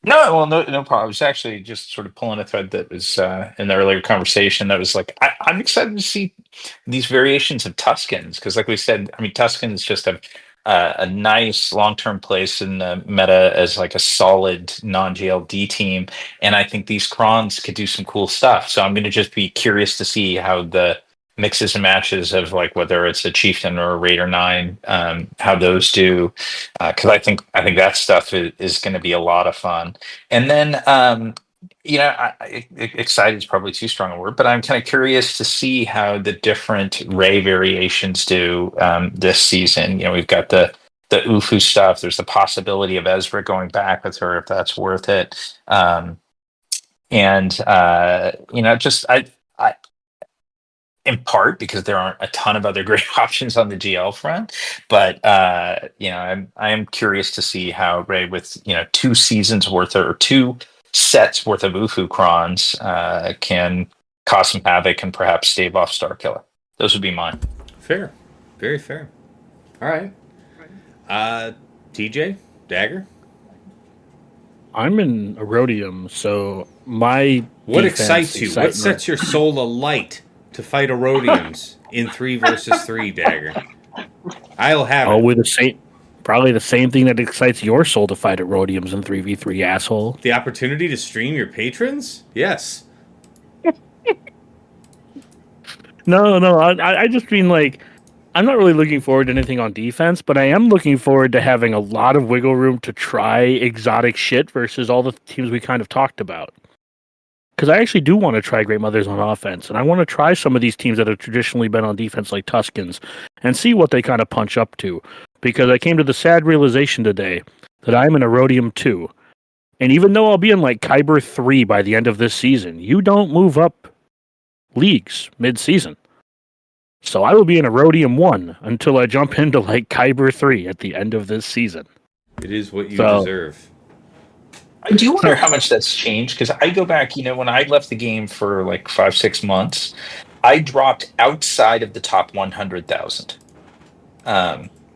No problem. I was actually just sort of pulling a thread that was in the earlier conversation. That was like, I'm excited to see these variations of Tuskens because, like we said, I mean, Tuskens just have a nice long-term place in the meta as like a solid non-GLD team, and I think these Krons could do some cool stuff. So I'm going to just be curious to see how the mixes and matches of like whether it's a Chieftain or a Raider 9, how those do, because I think that stuff is going to be a lot of fun. And then excited is probably too strong a word, but I'm kind of curious to see how the different Ray variations do this season. We've got the Ufu stuff. There's the possibility of Ezra going back with her if that's worth it. Just I in part because there aren't a ton of other great options on the GL front, but I am curious to see how Ray with 2 seasons worth or 2 sets worth of Ufu Crons can cause some havoc and perhaps stave off Starkiller. Those would be mine. Fair. Very fair. All right. TJ? Dagger? I'm in Erodium, so my What defense excites you? What excitement- sets your soul alight to fight Erodiums in 3 versus 3, Dagger? I'll have Oh, it. with the same, probably the same thing that excites your soul to fight Erodiums in 3v3, asshole. The opportunity to stream your patrons? Yes. No, I just mean like, I'm not really looking forward to anything on defense, but I am looking forward to having a lot of wiggle room to try exotic shit versus all the teams we kind of talked about. Because I actually do want to try Great Mothers on offense, and I want to try some of these teams that have traditionally been on defense, like Tuscans, and see what they kind of punch up to. Because I came to the sad realization today that I'm in Erodium 2. And even though I'll be in like Kyber 3 by the end of this season, you don't move up leagues mid-season. So I will be in Erodium 1 until I jump into like Kyber 3 at the end of this season. It is what you So- deserve. I do wonder how much that's changed, because I go back, when I left the game for like 5-6 months, I dropped outside of the top 100,000.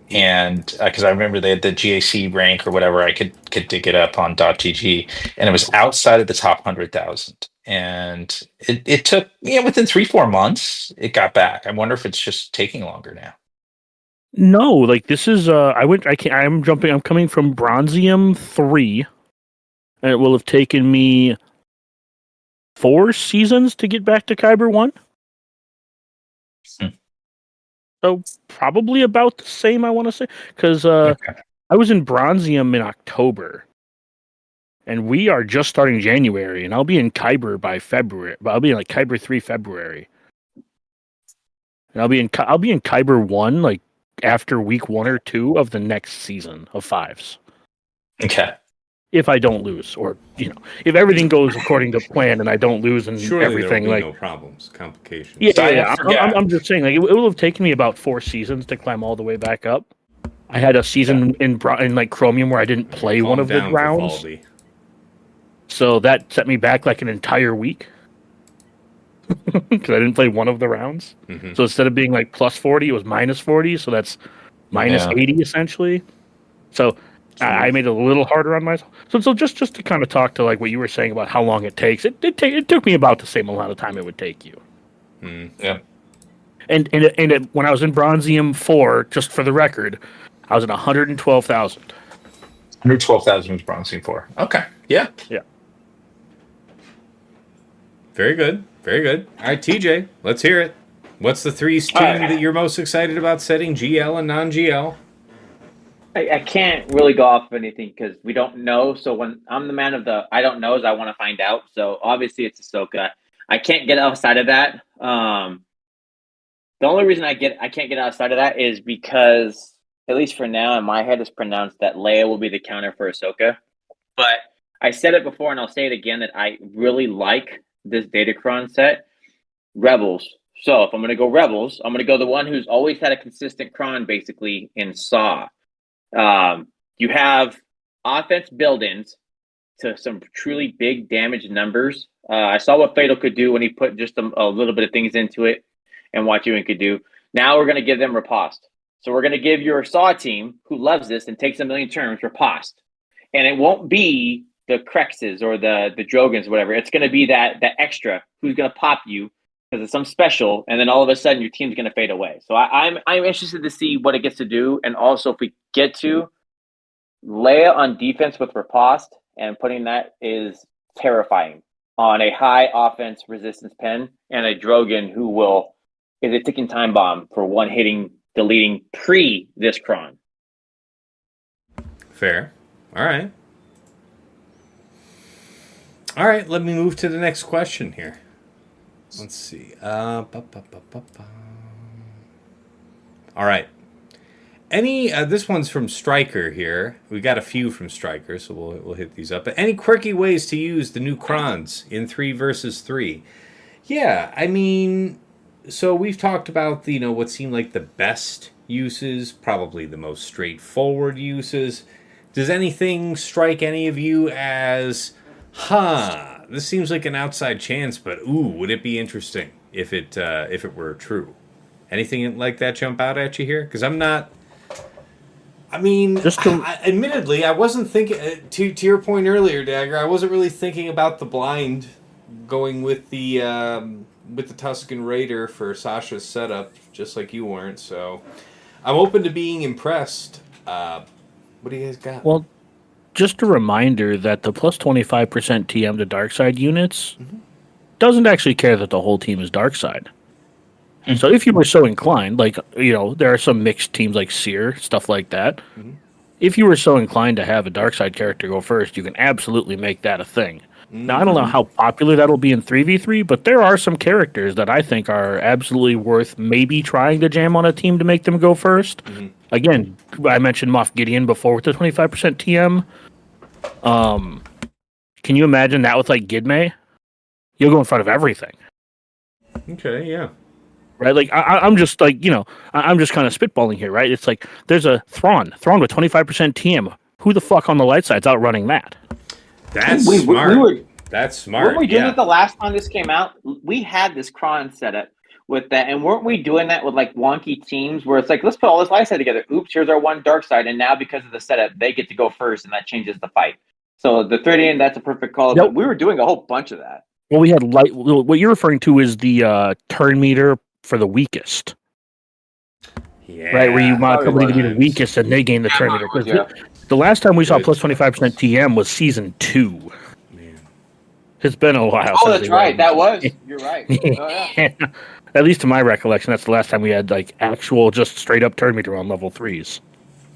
And because I remember they had the GAC rank or whatever, I could dig it up on .gg, and it was outside of the top 100,000. And it took, within 3-4 months, it got back. I wonder if it's just taking longer now. No, like this is I'm coming from Bronzium 3. And it will have taken me 4 seasons to get back to Kyber 1. So probably about the same, I want to say. Because Okay. I was in Bronzium in October. And we are just starting January. And I'll be in Kyber by February. But I'll be in like Kyber 3 February. And I'll be in Kyber 1 like after week 1 or 2 of the next season of 5s. Okay. If I don't lose, or if everything goes according to plan and I don't lose and Surely everything, there will be like no problems, complications. yeah. Yeah. I'm just saying, like it will have taken me about 4 seasons to climb all the way back up. I had a season in like Chromium where I didn't play Calm one of the down, rounds, Vivaldi. so that set me back like an entire week because I didn't play one of the rounds. Mhm. So instead of being like plus 40, it was minus 40. So that's minus Yeah. 80 essentially. So I made it a little harder on myself. So just to kind of talk to like what you were saying about how long it takes, it took me about the same amount of time it would take you. Yeah. And when I was in Bronzium 4, just for the record, I was at 112,000. 112,000 was Bronzing 4. Okay. Yeah. Very good. Very good. All right, TJ, let's hear it. What's the 3's team that you're most excited about setting, GL and non-GL? I can't really go off of anything because we don't know. So when I'm the man of the I don't knows, I want to find out. So obviously it's Ahsoka. I can't get outside of that. The only reason I can't get outside of that is because, at least for now, in my head, it's pronounced that Leia will be the counter for Ahsoka. But I said it before, and I'll say it again, that I really like this Datacron set, Rebels. So if I'm going to go Rebels, I'm going to go the one who's always had a consistent cron, basically, in Saw. You have offense build-ins to some truly big damage numbers. I saw what Fatal could do when he put just a little bit of things into it and what Ewan could do. Now we're going to give them riposte. So we're going to give your Saw team, who loves this and takes a million turns, riposte. And it won't be the Krexes or the Drogans or whatever. It's going to be that extra who's going to pop you because it's some special, and then all of a sudden your team's going to fade away. So I'm interested to see what it gets to do, and also if we get to Leia on defense with riposte and putting that is terrifying on a high offense resistance pen, and a Drogan who is a ticking time bomb for one hitting, deleting pre this cron. Fair. All right. All right, let me move to the next question here. Let's see. All right. This one's from Stryker here. We got a few from Stryker, so we'll hit these up. But any quirky ways to use the new crons in 3 versus 3? Yeah, I mean, so we've talked about what seemed like the best uses, probably the most straightforward uses. Does anything strike any of you as, this seems like an outside chance, but ooh, would it be interesting if it were true? Anything like that jump out at you here? Because I'm not. I mean, admittedly, I wasn't thinking. To your point earlier, Dagger, I wasn't really thinking about the blind going with the Tusken Raider for Sasha's setup, just like you weren't. So I'm open to being impressed. What do you guys got? Well, just a reminder that the plus 25% TM to dark side units doesn't actually care that the whole team is dark side. So if you were so inclined, like, there are some mixed teams like Seer, stuff like that. If you were so inclined to have a dark side character go first, you can absolutely make that a thing. Now, I don't know how popular that'll be in 3v3, but there are some characters that I think are absolutely worth maybe trying to jam on a team to make them go first. Again, I mentioned Moff Gideon before with the 25% TM. Can you imagine that with, like, Gidme? You'll go in front of everything. Okay, yeah. Right, like I'm just like I'm just kind of spitballing here, right? It's like there's a Thrawn with 25% TM. Who the fuck on the light side's outrunning that? That's smart. That's smart. Weren't we doing it the last time this came out? We had this cron setup with that, and weren't we doing that with like wonky teams where it's like, let's put all this light side together. Oops, here's our one dark side, and now because of the setup, they get to go first, and that changes the fight. So the 30, that's a perfect call. But we were doing a whole bunch of that. Well, we had light. What you're referring to is the turn meter for the weakest. Yeah. Right, where you want somebody to be the weakest and they gain the turn meter. The last time we saw plus 25% TM was season 2. Man. It's been a while. Oh, that's right. That was. You're right. Oh, yeah. At least to my recollection, that's the last time we had like actual just straight up turn meter on level 3s.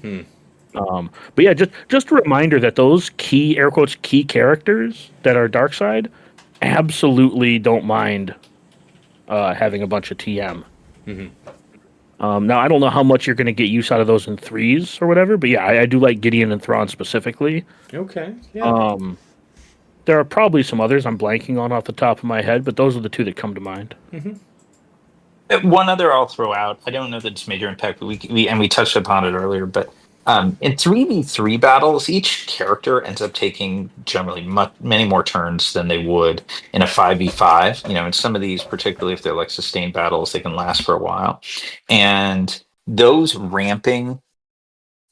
But yeah, just a reminder that those key, air quotes, key characters that are dark side absolutely don't mind having a bunch of TM. Now, I don't know how much you're going to get use out of those in 3s or whatever, but yeah, I do like Gideon and Thrawn specifically. Okay. Yeah. There are probably some others I'm blanking on off the top of my head, but those are the two that come to mind. One other I'll throw out. I don't know that it's major impact, but we touched upon it earlier, but in 3v3 battles, each character ends up taking generally many more turns than they would in a 5v5. In some of these, particularly if they're like sustained battles, they can last for a while. And those ramping,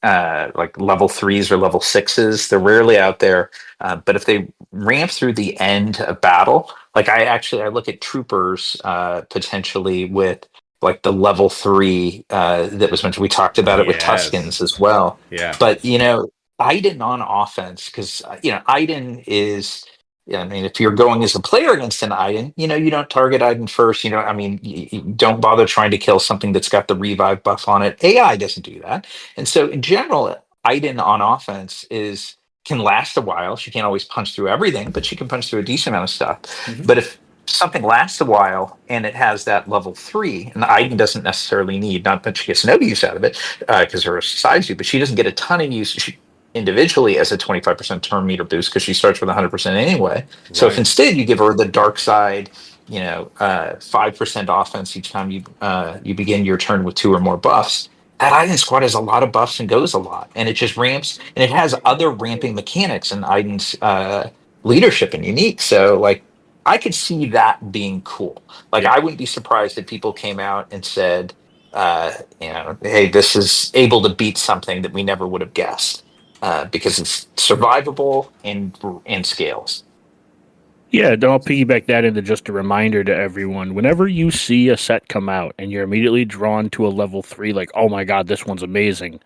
like level 3s or level 6s, they're rarely out there. But if they ramp through the end of battle, like I look at troopers potentially with like the level 3 that was mentioned. We talked about it with Tuskens as well. Yeah. But Iden on offense, because Iden is. Yeah, I mean, if you're going as a player against an Iden, you don't target Iden first. You don't bother trying to kill something that's got the revive buff on it. AI doesn't do that, and so in general, Iden on offense can last a while. She can't always punch through everything, but she can punch through a decent amount of stuff. But if something lasts a while and it has that level 3, and the Iden doesn't necessarily need, not that she gets no use out of it because her size do, but she doesn't get a ton of use individually as a 25% turn meter boost because she starts with 100% anyway. Right. So if instead you give her the dark side, 5% offense each time you begin your turn with 2 or more buffs, that Iden squad has a lot of buffs and goes a lot, and it just ramps, and it has other ramping mechanics in Iden's leadership and unique. So like, I could see that being cool. Like, I wouldn't be surprised if people came out and said, hey, this is able to beat something that we never would have guessed because it's survivable and scales. Yeah, I'll piggyback that into just a reminder to everyone. Whenever you see a set come out and you're immediately drawn to a level 3, like, oh my god, this one's amazing,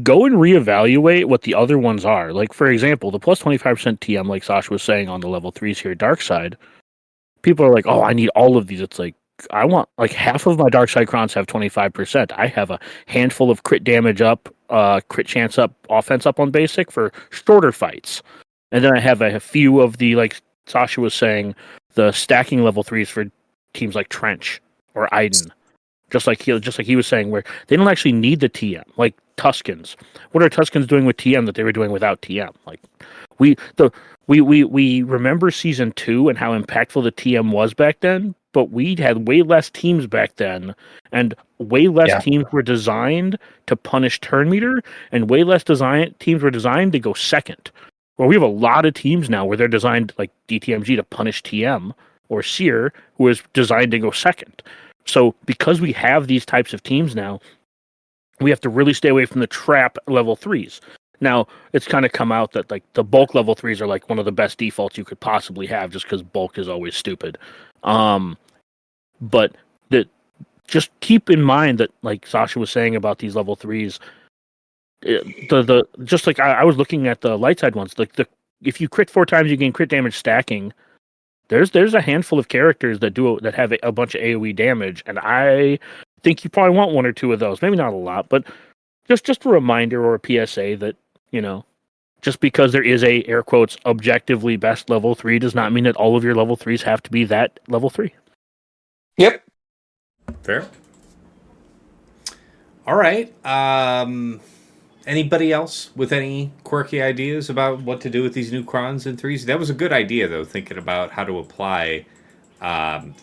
go and reevaluate what the other ones are. Like, for example, the plus 25% TM, like Sasha was saying on the level 3s here, Dark Side, people are like, oh, I need all of these. It's like, I want, like, half of my Dark Side crons have 25%. I have a handful of crit damage up, crit chance up, offense up on basic for shorter fights. And then I have a few of the, like Sasha was saying, the stacking level 3s for teams like Trench or Iden. Just like he was saying, where they don't actually need the TM. Like Tuskens. What are Tuskens doing with TM that they were doing without TM? Like we remember season 2 and how impactful the TM was back then, but we had way less teams back then, and way less teams were designed to punish turn meter, and way less teams were designed to go second. Well, we have a lot of teams now where they're designed like DTMG to punish TM or Seer, who is designed to go second. So because we have these types of teams now, we have to really stay away from the trap level 3s. Now, it's kind of come out that like the bulk level 3s are like one of the best defaults you could possibly have just because bulk is always stupid. But that just keep in mind that like Sasha was saying about these level 3s, the just like I was looking at the light side ones, like if you crit 4 times you gain crit damage stacking. There's a handful of characters that have a bunch of AoE damage, and I think you probably want 1 or 2 of those. Maybe not a lot, but just a reminder or a PSA that, you know, just because there is a air quotes objectively best level 3 does not mean that all of your level 3s have to be that level 3. Yep. Fair. All right. Anybody else with any quirky ideas about what to do with these new crons and 3s? That was a good idea, though, thinking about how to apply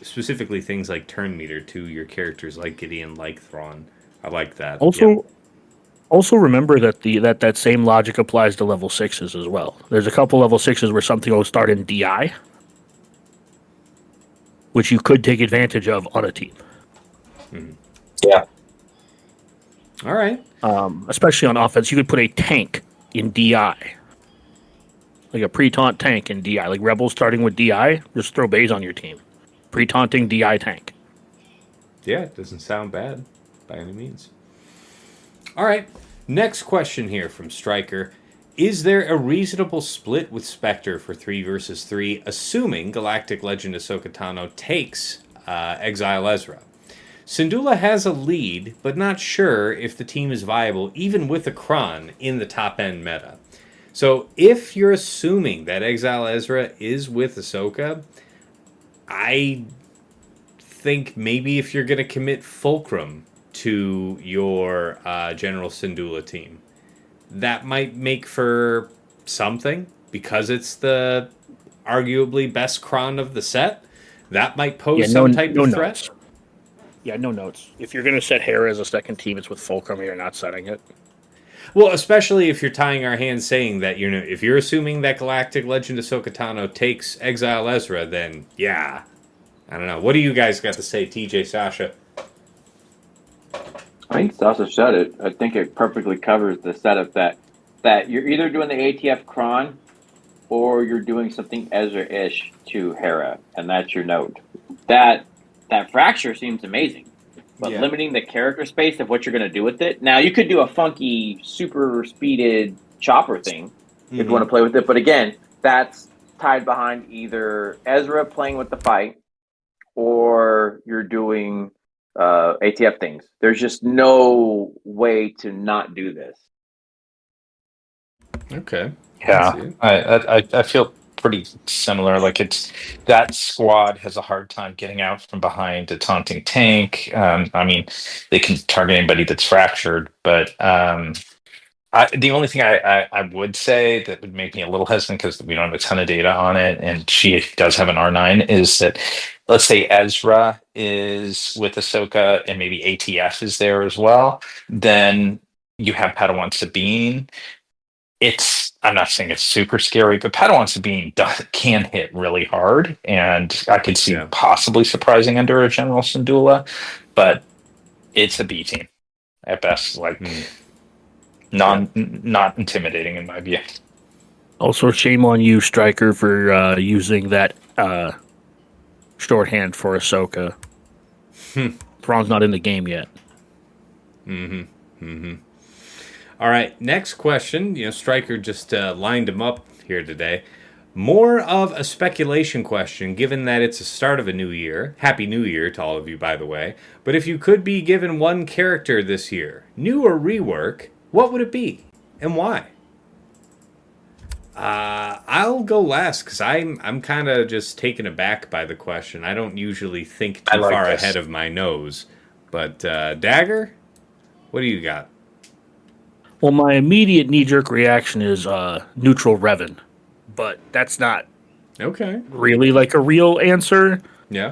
specifically things like turn meter to your characters like Gideon, like Thrawn. I like that. Also remember that that same logic applies to level 6s as well. There's a couple level 6s where something will start in DI, which you could take advantage of on a team. Mm-hmm. Yeah. All right. Especially on offense, you could put a tank in DI. Like a pre-taunt tank in DI. Like Rebels starting with DI, just throw bays on your team. Pre-taunting DI tank. Yeah, it doesn't sound bad by any means. All right. Next question here from Stryker. Is there a reasonable split with Spectre for 3 versus 3, assuming Galactic Legend Ahsoka Tano takes Exile Ezra? Syndulla has a lead, but not sure if the team is viable, even with a Kron in the top-end meta. So if you're assuming that Exile Ezra is with Ahsoka, I think maybe if you're going to commit Fulcrum to your General Syndulla team, that might make for something, because it's the arguably best Kron of the set. That might pose some type of threat. Notes. Yeah, no notes. If you're going to set Hera as a second team, it's with Fulcrum, you're not setting it. Well, especially if you're tying our hands saying that, you know, if you're assuming that Galactic Legend Ahsoka Tano takes Exile Ezra, then yeah. I don't know. What do you guys got to say, TJ, Sasha? I think Sasha said it. I think it perfectly covers the setup that you're either doing the ATF Kron or you're doing something Ezra-ish to Hera, and that's your note. That fracture seems amazing, but limiting the character space of what you're going to do with it. Now, you could do a funky, super speeded chopper thing if you want to play with it, but again, that's tied behind either Ezra playing with the fight or you're doing ATF things. There's just no way to not do this. Okay. Yeah, I feel pretty similar. Like, it's that squad has a hard time getting out from behind a taunting tank. I mean, they can target anybody that's fractured, but the only thing I would say that would make me a little hesitant, because we don't have a ton of data on it, and she does have an R9, is that, let's say Ezra is with Ahsoka and maybe ATF is there as well, then you have Padawan Sabine. I'm not saying it's super scary, but Padawan Sabine can hit really hard, and I could see possibly surprising under a General Syndulla, but it's a B team at best. Like, not intimidating in my view. Also, shame on you, Stryker, for using that shorthand for Ahsoka. Thrawn's not in the game yet. All right, next question. You know, Stryker just lined him up here today. More of a speculation question, given that it's the start of a new year. Happy New Year to all of you, by the way. But if you could be given one character this year, new or rework, what would it be, and why? I'll go last, because I'm kind of just taken aback by the question. I don't usually think too far ahead of my nose. But Dagger, what do you got? Well, my immediate knee-jerk reaction is neutral Revan, but that's not really like a real answer. Yeah.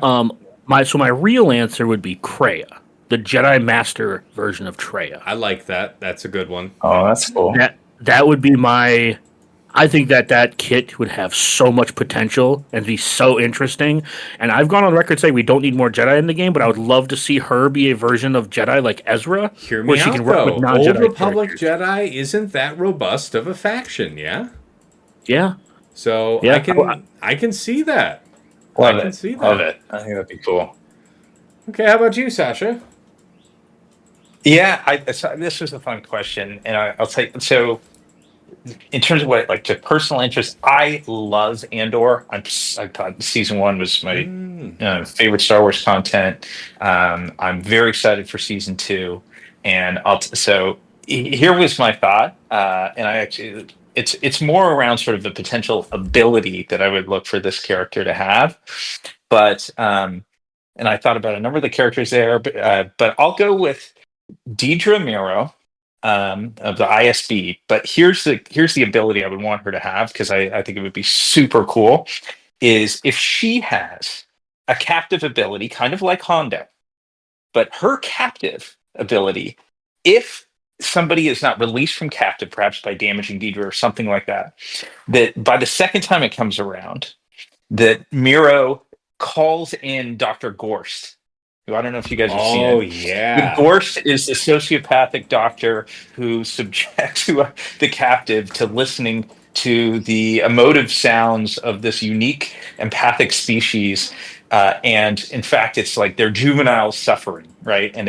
My real answer would be Kreia, the Jedi Master version of Kreia. I like that. That's a good one. Oh, that's cool. That would be my I think that kit would have so much potential and be so interesting. And I've gone on record saying we don't need more Jedi in the game, but I would love to see her be a version of Jedi like Ezra, Hear where me she can out, work with though. Old non-Jedi Republic characters. Jedi isn't that robust of a faction, yeah? Yeah, So yeah. I can see that. Love I can it. see that. Love it. I think that'd be cool. Okay, how about you, Sasha? Yeah, so this was a fun question, and I'll say so. In terms of what like to personal interest, I love Andor. I thought season one was my favorite Star Wars content. I'm very excited for season two, and here was my thought, and I actually it's more around sort of the potential ability that I would look for this character to have, but and I thought about a number of the characters there, but I'll go with Deidre Miro of the ISB. But here's the ability I would want her to have because I think it would be super cool. Is if she has a captive ability, kind of like Hondo, but her captive ability, if somebody is not released from captive, perhaps by damaging Deidre or something like that, that by the second time it comes around, that Miro calls in Dr. Gorst, who I don't know if you guys have seen Oh, it. yeah. The Gorst is the sociopathic doctor who subjects the captive to listening to the emotive sounds of this unique empathic species. And in fact, it's like their juvenile suffering, right? And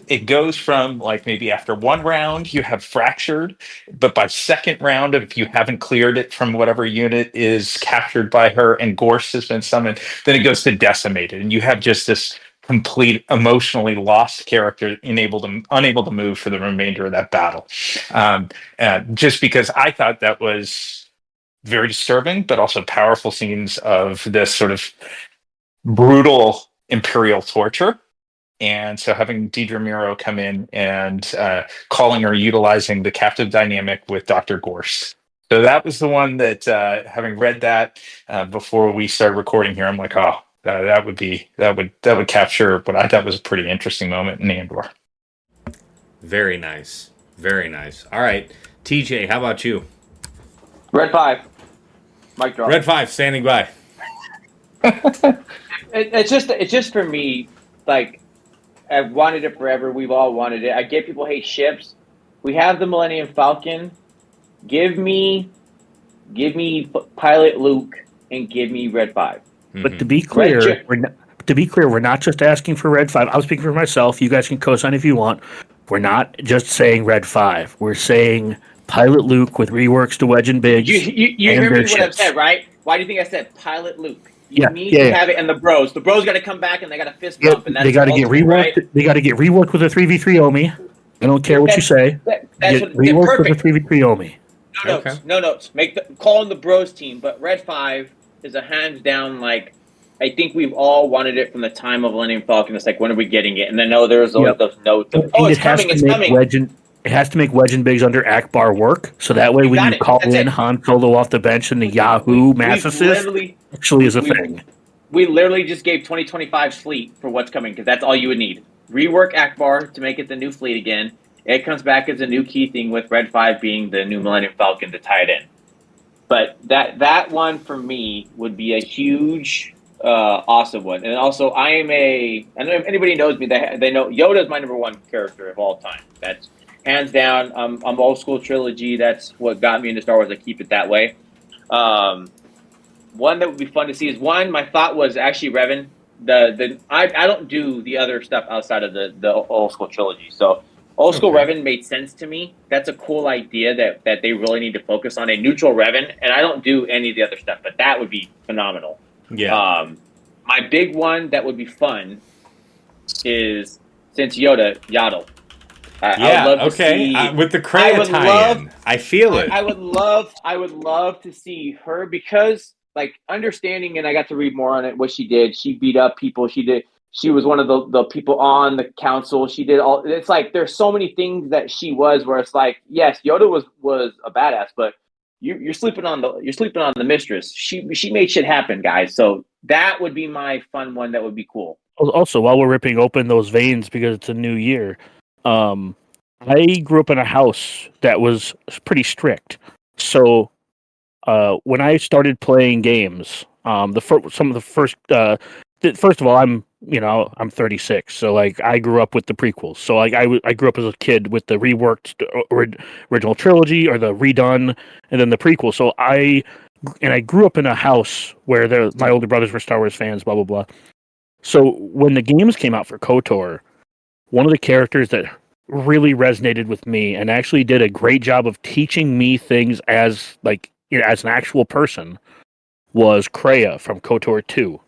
it goes from like maybe after one round you have fractured, but by second round, if you haven't cleared it from whatever unit is captured by her and Gorst has been summoned, then it goes to decimated, and you have just this complete emotionally lost character unable to move for the remainder of that battle. Just because I thought that was very disturbing, but also powerful scenes of this sort of brutal imperial torture. And so having Deidre Miro come in and calling or utilizing the captive dynamic with Dr. Gorst. So that was the one that, having read that before we started recording here, I'm like, oh, that would capture what I thought was a pretty interesting moment in Andor. Very nice. Very nice. All right. TJ, how about you? Red 5. Mic drop. Red 5, standing by. It's just for me, like, I've wanted it forever. We've all wanted it. I get people hate ships. We have the Millennium Falcon. Give me Pilot Luke and give me Red 5. But to be clear, we're not just asking for Red 5. I'm speaking for myself. You guys can co-sign if you want. We're not just saying Red 5. We're saying Pilot Luke with reworks to Wedge and Biggs. You hear me what I've said, right? Why do you think I said Pilot Luke? You need to have it in the bros. The bros got to come back and they got to fist bump. And that's they got to get reworked. Right? They got to get reworked with a 3v3 Omi. I don't care what you say. That's get reworked with a 3v3 Omi. No notes. Call in the bros team. But Red 5 is a hands down, like, I think we've all wanted it from the time of Millennium Falcon. It's like, when are we getting it? And then there's always those notes of, it's coming. It has to make Wedge and Biggs under Akbar work, so that way when you call in Han Solo off the bench and the Yahoo Massacist actually is a thing. We literally just gave 2025's fleet for what's coming, because that's all you would need. Rework Akbar to make it the new fleet again. It comes back as a new key thing with Red 5 being the new Millennium Falcon to tie it in. But that one for me would be a huge, awesome one. And also, I know if anybody knows me, they know Yoda is my number one character of all time. That's hands down. I'm old school trilogy. That's what got me into Star Wars. I keep it that way. One that would be fun to see is my thought was actually Revan. I don't do the other stuff outside of the old school trilogy. So old school Revan made sense to me. That's a cool idea that they really need to focus on a neutral Revan. And I don't do any of the other stuff, but that would be phenomenal. Yeah. My big one that would be fun is, since Yaddle. I would love to see, with the Kreia tie-in, I feel it. I would love to see her, because, like, understanding, and I got to read more on it, what she did. She beat up people. She was one of the people on the council. She did all. It's like there's so many things that she was, where it's like, yes, Yoda was a badass, but you're sleeping on the mistress. She made shit happen, guys. So that would be my fun one. That would be cool. Also, while we're ripping open those veins because it's a new year, I grew up in a house that was pretty strict. So when I started playing games, first of all, I'm 36, so like I grew up with the prequels. So like I grew up as a kid with the reworked original trilogy or the redone, and then the prequel. So I grew up in a house where my older brothers were Star Wars fans, blah blah blah. So when the games came out for KOTOR, one of the characters that really resonated with me and actually did a great job of teaching me things as as an actual person was Kreia from KOTOR 2.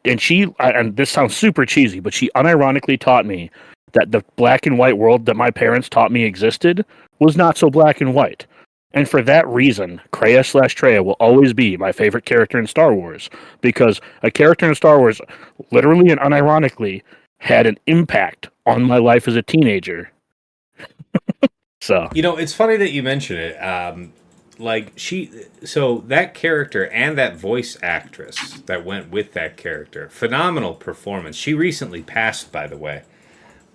And and this sounds super cheesy, but she unironically taught me that the black and white world that my parents taught me existed was not so black and white. And for that reason, Kreia/Traya will always be my favorite character in Star Wars, because a character in Star Wars, literally and unironically, had an impact on my life as a teenager. So it's funny that you mention it. So that character and that voice actress that went with that character, phenomenal performance. She recently passed, by the way,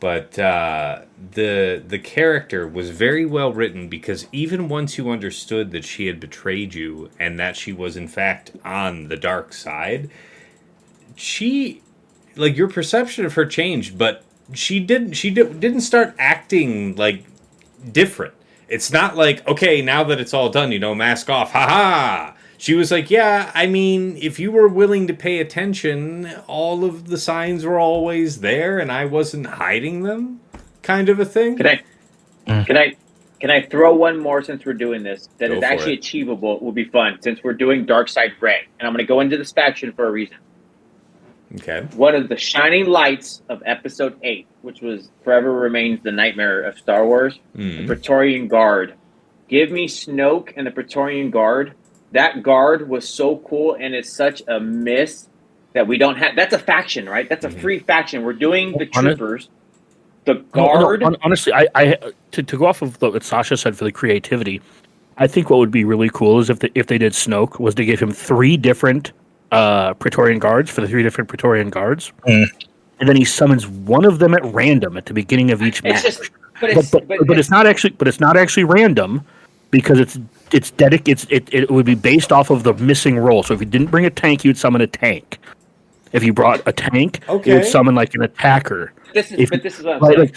but the character was very well written, because even once you understood that she had betrayed you and that she was in fact on the dark side, your perception of her changed, but she didn't start acting like different. It's not like, okay, now that it's all done, mask off, haha. She was like, yeah, I mean, if you were willing to pay attention, all of the signs were always there, and I wasn't hiding them, kind of a thing. Can I throw one more, since we're doing this, that is actually achievable? It will be fun, since we're doing Dark Side Gray, and I'm going to go into this faction for a reason. Okay. One of the shining lights of Episode 8, which was forever remains the nightmare of Star Wars, the Praetorian Guard. Give me Snoke and the Praetorian Guard. That guard was so cool, and it's such a miss that we don't have. That's a faction, right? That's a free faction. We're doing the troopers. The guard. Honestly, I to go off of what Sasha said for the creativity, I think what would be really cool is if they did Snoke was to give him 3 different Praetorian Guards for the 3 different Praetorian Guards, and then he summons one of them at random at the beginning of each match. But it's not actually random, because it would be based off of the missing role. So if you didn't bring a tank, you'd summon a tank. If you brought a tank, you would summon like an attacker. This is what I'm saying.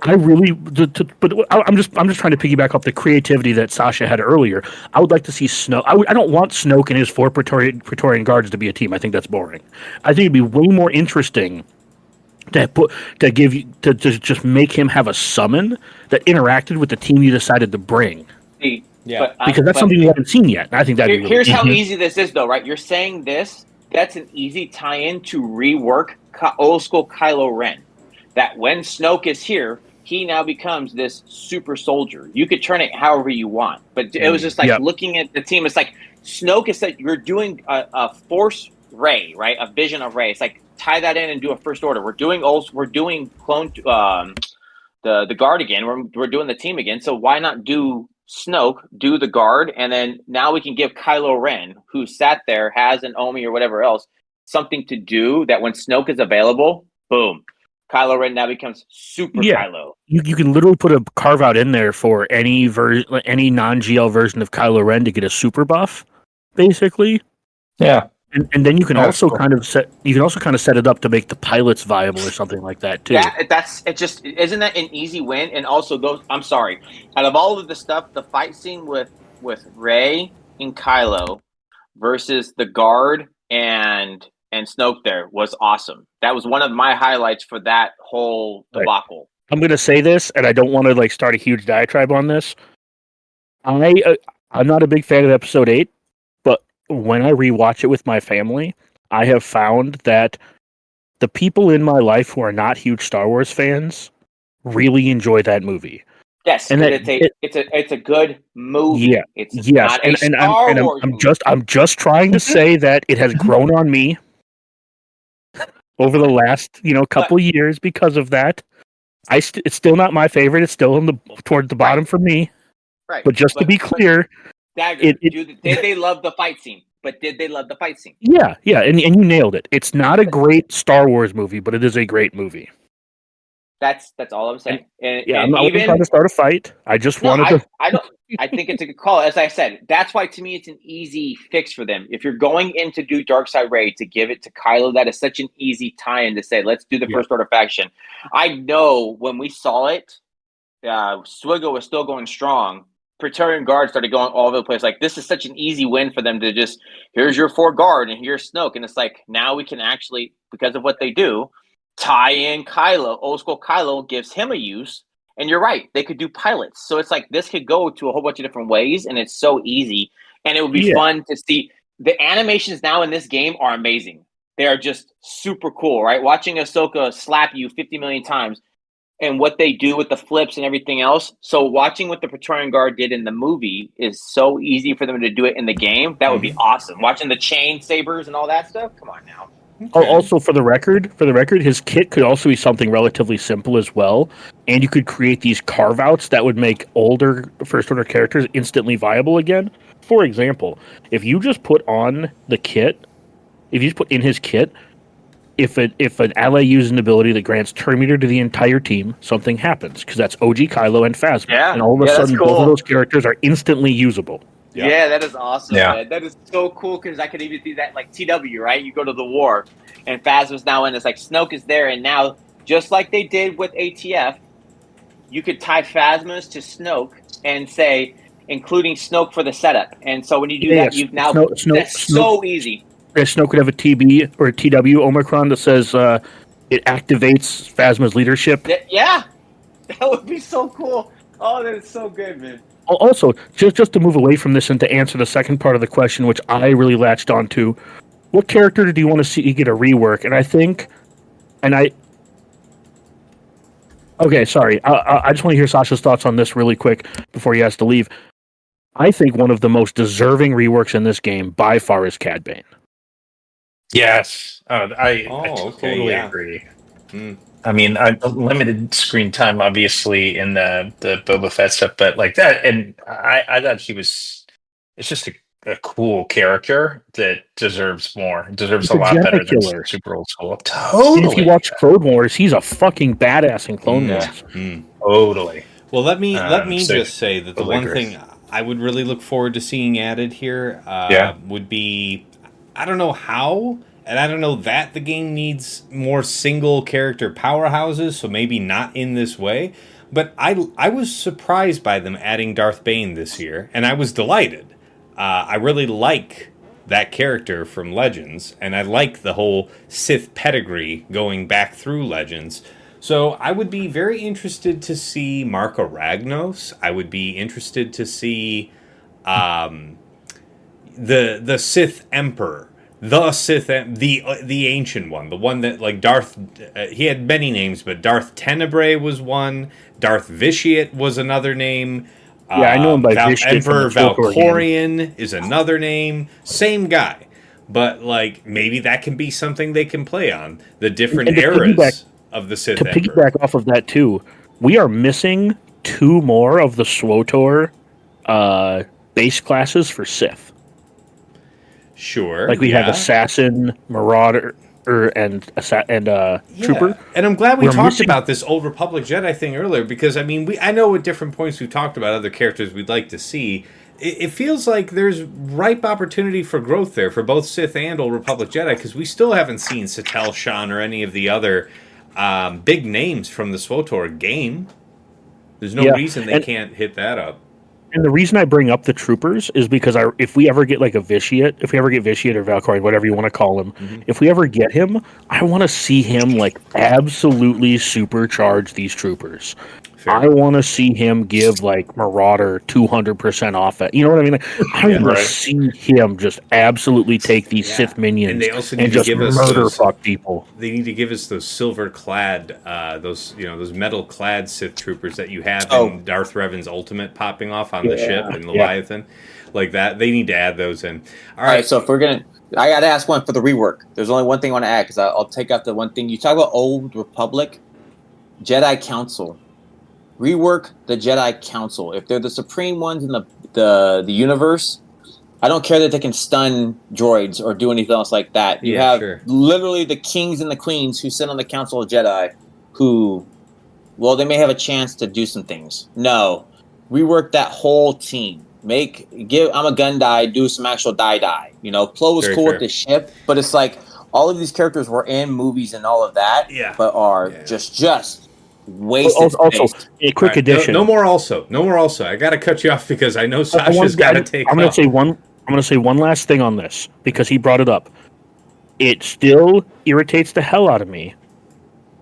I'm just trying to piggyback off the creativity that Sasha had earlier. I would like to see Snoke. I don't want Snoke and his 4 Praetorian Guards to be a team. I think that's boring. I think it'd be way more interesting to just make him have a summon that interacted with the team you decided to bring. Yeah, because that's something we haven't seen yet. I think that'd be here's how easy this is, though, right? You're saying this. That's an easy tie-in to rework old school Kylo Ren. That when Snoke is here, he now becomes this super soldier. You could turn it however you want, but it was just like looking at the team. It's like Snoke is like you're doing a Force Ray, right? A vision of Ray. It's like tie that in and do a First Order. We're doing clone the guard again. We're doing the team again. So why not do Snoke, do the guard, and then now we can give Kylo Ren, who sat there, has an Omi or whatever else, something to do that when Snoke is available, boom. Kylo Ren now becomes super Kylo. You can literally put a carve out in there for any non-GL version of Kylo Ren to get a super buff, basically. Yeah. And then you can also kind of set it up to make the pilots viable or something like that too. Yeah, isn't that an easy win? And also I'm sorry, out of all of the stuff, the fight scene with Rey and Kylo versus the guard and Snoke there was awesome. That was one of my highlights for that whole debacle. I'm going to say this, and I don't want to start a huge diatribe on this. I'm not a big fan of Episode 8, but when I rewatch it with my family, I have found that the people in my life who are not huge Star Wars fans really enjoy that movie. Yes, and it's a good movie. Yeah, it's not a Star Wars movie. I'm just trying to say that it has grown on me over the last couple years because of that. It's still not my favorite. It's still towards the bottom for me. Right. But to be clear, did they love the fight scene? But did they love the fight scene? Yeah, and you nailed it. It's not a great Star Wars movie, but it is a great movie. That's all I'm saying. Yeah, And I wasn't even trying to start a fight. I just no, wanted to. I don't. I think it's a good call. As I said, that's why to me it's an easy fix for them. If you're going in to do Darkside Raid to give it to Kylo, that is such an easy tie-in to say, let's do the First Order faction. I know when we saw it, Swiggle was still going strong. Praetorian Guard started going all over the place. Like, this is such an easy win for them to just, here's your 4 guard and here's Snoke. And it's like, now we can actually, because of what they do, tie in Kylo. Old school Kylo gives him a use. And you're right, they could do pilots. So it's like, this could go to a whole bunch of different ways, and it's so easy. And it would be fun to see. The animations now in this game are amazing. They are just super cool, right? Watching Ahsoka slap you 50 million times, and what they do with the flips and everything else. So watching what the Praetorian Guard did in the movie is so easy for them to do it in the game. That would be awesome. Watching the chain sabers and all that stuff. Come on now. Okay. Oh, also for the record, his kit could also be something relatively simple as well, and you could create these carve-outs that would make older First Order characters instantly viable again. For example, if you just put on the kit, if you just put in his kit, if an ally uses an ability that grants turn meter to the entire team, something happens, because that's OG Kylo and Phasma, and all of a sudden both of those characters are instantly usable. Yeah, that is awesome, man. That is so cool, because I could even see that like TW, right? You go to the war, and Phasma's now in. It's like Snoke is there, and now, just like they did with ATF, you could tie Phasma's to Snoke and say, including Snoke for the setup. And so when you do that, you've now that's so easy. Snoke could have a TB or a TW Omicron that says it activates Phasma's leadership. Yeah, that would be so cool. Oh, that is so good, man. Also, just to move away from this and to answer the second part of the question, which I really latched onto, what character do you want to see get a rework? And I think, okay, sorry, I just want to hear Sasha's thoughts on this really quick before he has to leave. I think one of the most deserving reworks in this game by far is Cad Bane. Yes, I totally agree. I mean, limited screen time, obviously, in the Boba Fett stuff, but like that, and I thought she was. It's just a cool character that deserves more. Deserves a lot better than super old school. Totally. And if you watch Clone Wars, he's a fucking badass in Clone Wars. Totally. Well, let me just say that the one thing I would really look forward to seeing added here would be, I don't know how, and I don't know that the game needs more single character powerhouses, so maybe not in this way, but I was surprised by them adding Darth Bane this year, and I was delighted. I really like that character from Legends, and I like the whole Sith pedigree going back through Legends. So I would be very interested to see Marco Ragnos. I would be interested to see the Sith Emperor, the ancient one, the one that like Darth. He had many names, but Darth Tenebrae was one. Darth Vitiate was another name. Yeah, I know him by Vitiate. Emperor Valkorion is another name. Same guy, but like maybe that can be something they can play on the different eras of the Sith Emperor. To piggyback off of that too, we are missing 2 more of the SWTOR base classes for Sith. Sure, like we have Assassin, Marauder, and Trooper. And I'm glad we talked about this Old Republic Jedi thing earlier, because I mean, I know at different points we've talked about other characters we'd like to see. It feels like there's ripe opportunity for growth there for both Sith and Old Republic Jedi, because we still haven't seen Satel Shan or any of the other big names from the SWTOR game. There's no reason they can't hit that up. And the reason I bring up the troopers is because if we ever get like a Vitiate, if we ever get Vitiate or Valkyrie, whatever you want to call him, if we ever get him, I want to see him like absolutely supercharge these troopers. Fair. I want to see him give like Marauder 200% off it. You know what I mean? Like, I want to see him just absolutely take these Sith minions and, they also need to give us fuck people. They need to give us those silver-clad, those metal-clad Sith troopers that you have in Darth Revan's ultimate popping off on the ship in Leviathan, like that. They need to add those in. All right, so if we're gonna, I got to ask one for the rework. There's only one thing I want to add, because I'll take out the one thing you talk about. Old Republic, Jedi Council. Rework the Jedi Council. If they're the supreme ones in the universe, I don't care that they can stun droids or do anything else like that. You have literally the kings and the queens who sit on the Council of Jedi, who well, they may have a chance to do some things. No, rework that whole team. I'm a gun die, do some actual die. You know, Plo was Very cool fair. with the ship, but it's like all of these characters were in movies and all of that, Yeah. but are Yeah. just wasted Also, space. a quick All right, addition. No more also. I got to cut you off because I know Sasha's got to take I'm going off. to say one. I'm going to say one last thing on this because he brought it up. It still irritates the hell out of me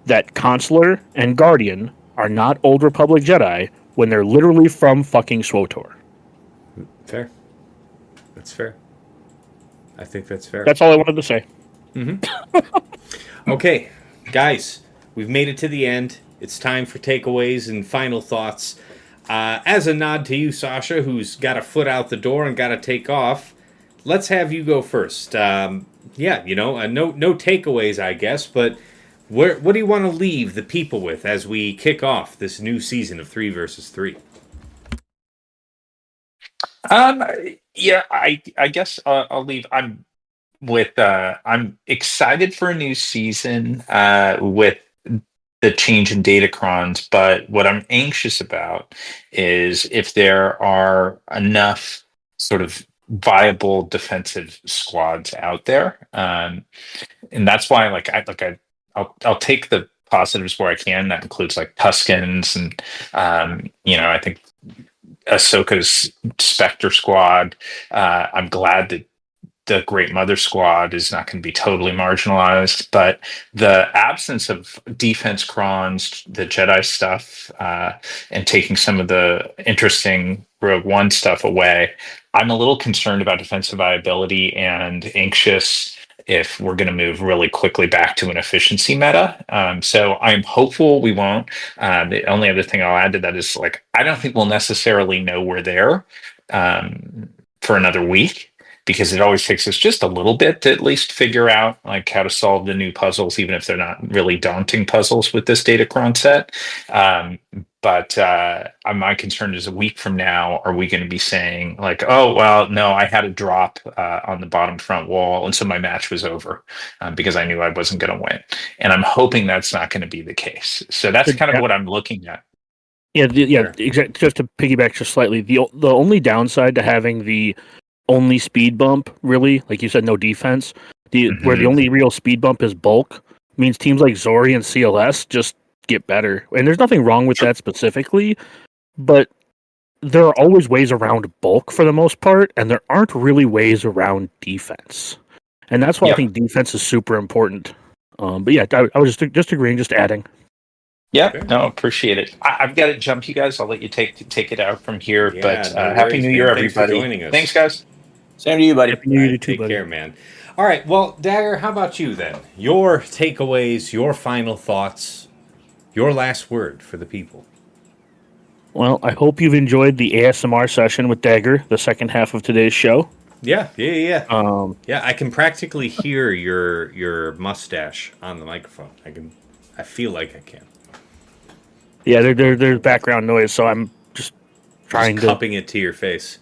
that Consular and Guardian are not Old Republic Jedi when they're literally from fucking SWTOR. Fair. That's fair. I think that's fair. That's all I wanted to say. Okay, guys, we've made it to the end. It's time for takeaways and final thoughts. As a nod to you, Sasha, who's got a foot out the door and got to take off, let's have you go first. No takeaways, I guess, but what do you want to leave the people with as we kick off this new season of 3 versus 3? Yeah, I guess I'll leave. I'm excited for a new season with the change in datacrons, but what I'm anxious about is if there are enough sort of viable defensive squads out there, and that's why I'll take the positives where I can. That includes like Tuskens and I think Ahsoka's Spectre squad. I'm glad that the Great Mother squad is not going to be totally marginalized, but the absence of defense crons, the Jedi stuff, and taking some of the interesting Rogue One stuff away, I'm a little concerned about defensive viability and anxious if we're going to move really quickly back to an efficiency meta. So I'm hopeful we won't. The only other thing I'll add to that is I don't think we'll necessarily know we're there for another week, because it always takes us just a little bit to at least figure out how to solve the new puzzles, even if they're not really daunting puzzles with this datacron set. But my concern is a week from now, are we going to be saying oh, well, no, I had a drop on the bottom front wall, and so my match was over because I knew I wasn't going to win. And I'm hoping that's not going to be the case. So that's kind of what I'm looking at. Yeah, exactly. Just to piggyback just slightly, the only downside to having the only speed bump, really, like you said, no defense, where the only real speed bump is bulk, means teams like Zori and CLS just get better. And there's nothing wrong with that specifically, but there are always ways around bulk for the most part, and there aren't really ways around defense. And that's why I think defense is super important. But yeah, I was just agreeing, just adding. Yeah, no, appreciate it. I've got to jump, you guys. I'll let you take it out from here. Yeah, but no Happy New Year, Thanks everybody. for joining us. Thanks, guys. Same to you, buddy. Happy New Year to you too, Take buddy. care, man. All right, well, Dagger, how about you then? Your takeaways, your final thoughts, your last word for the people. Well, I hope you've enjoyed the ASMR session with Dagger, the second half of today's show. Yeah. Yeah, I can practically hear your mustache on the microphone. I feel like I can. Yeah, there's background noise, so I'm just trying to cupping it to your face.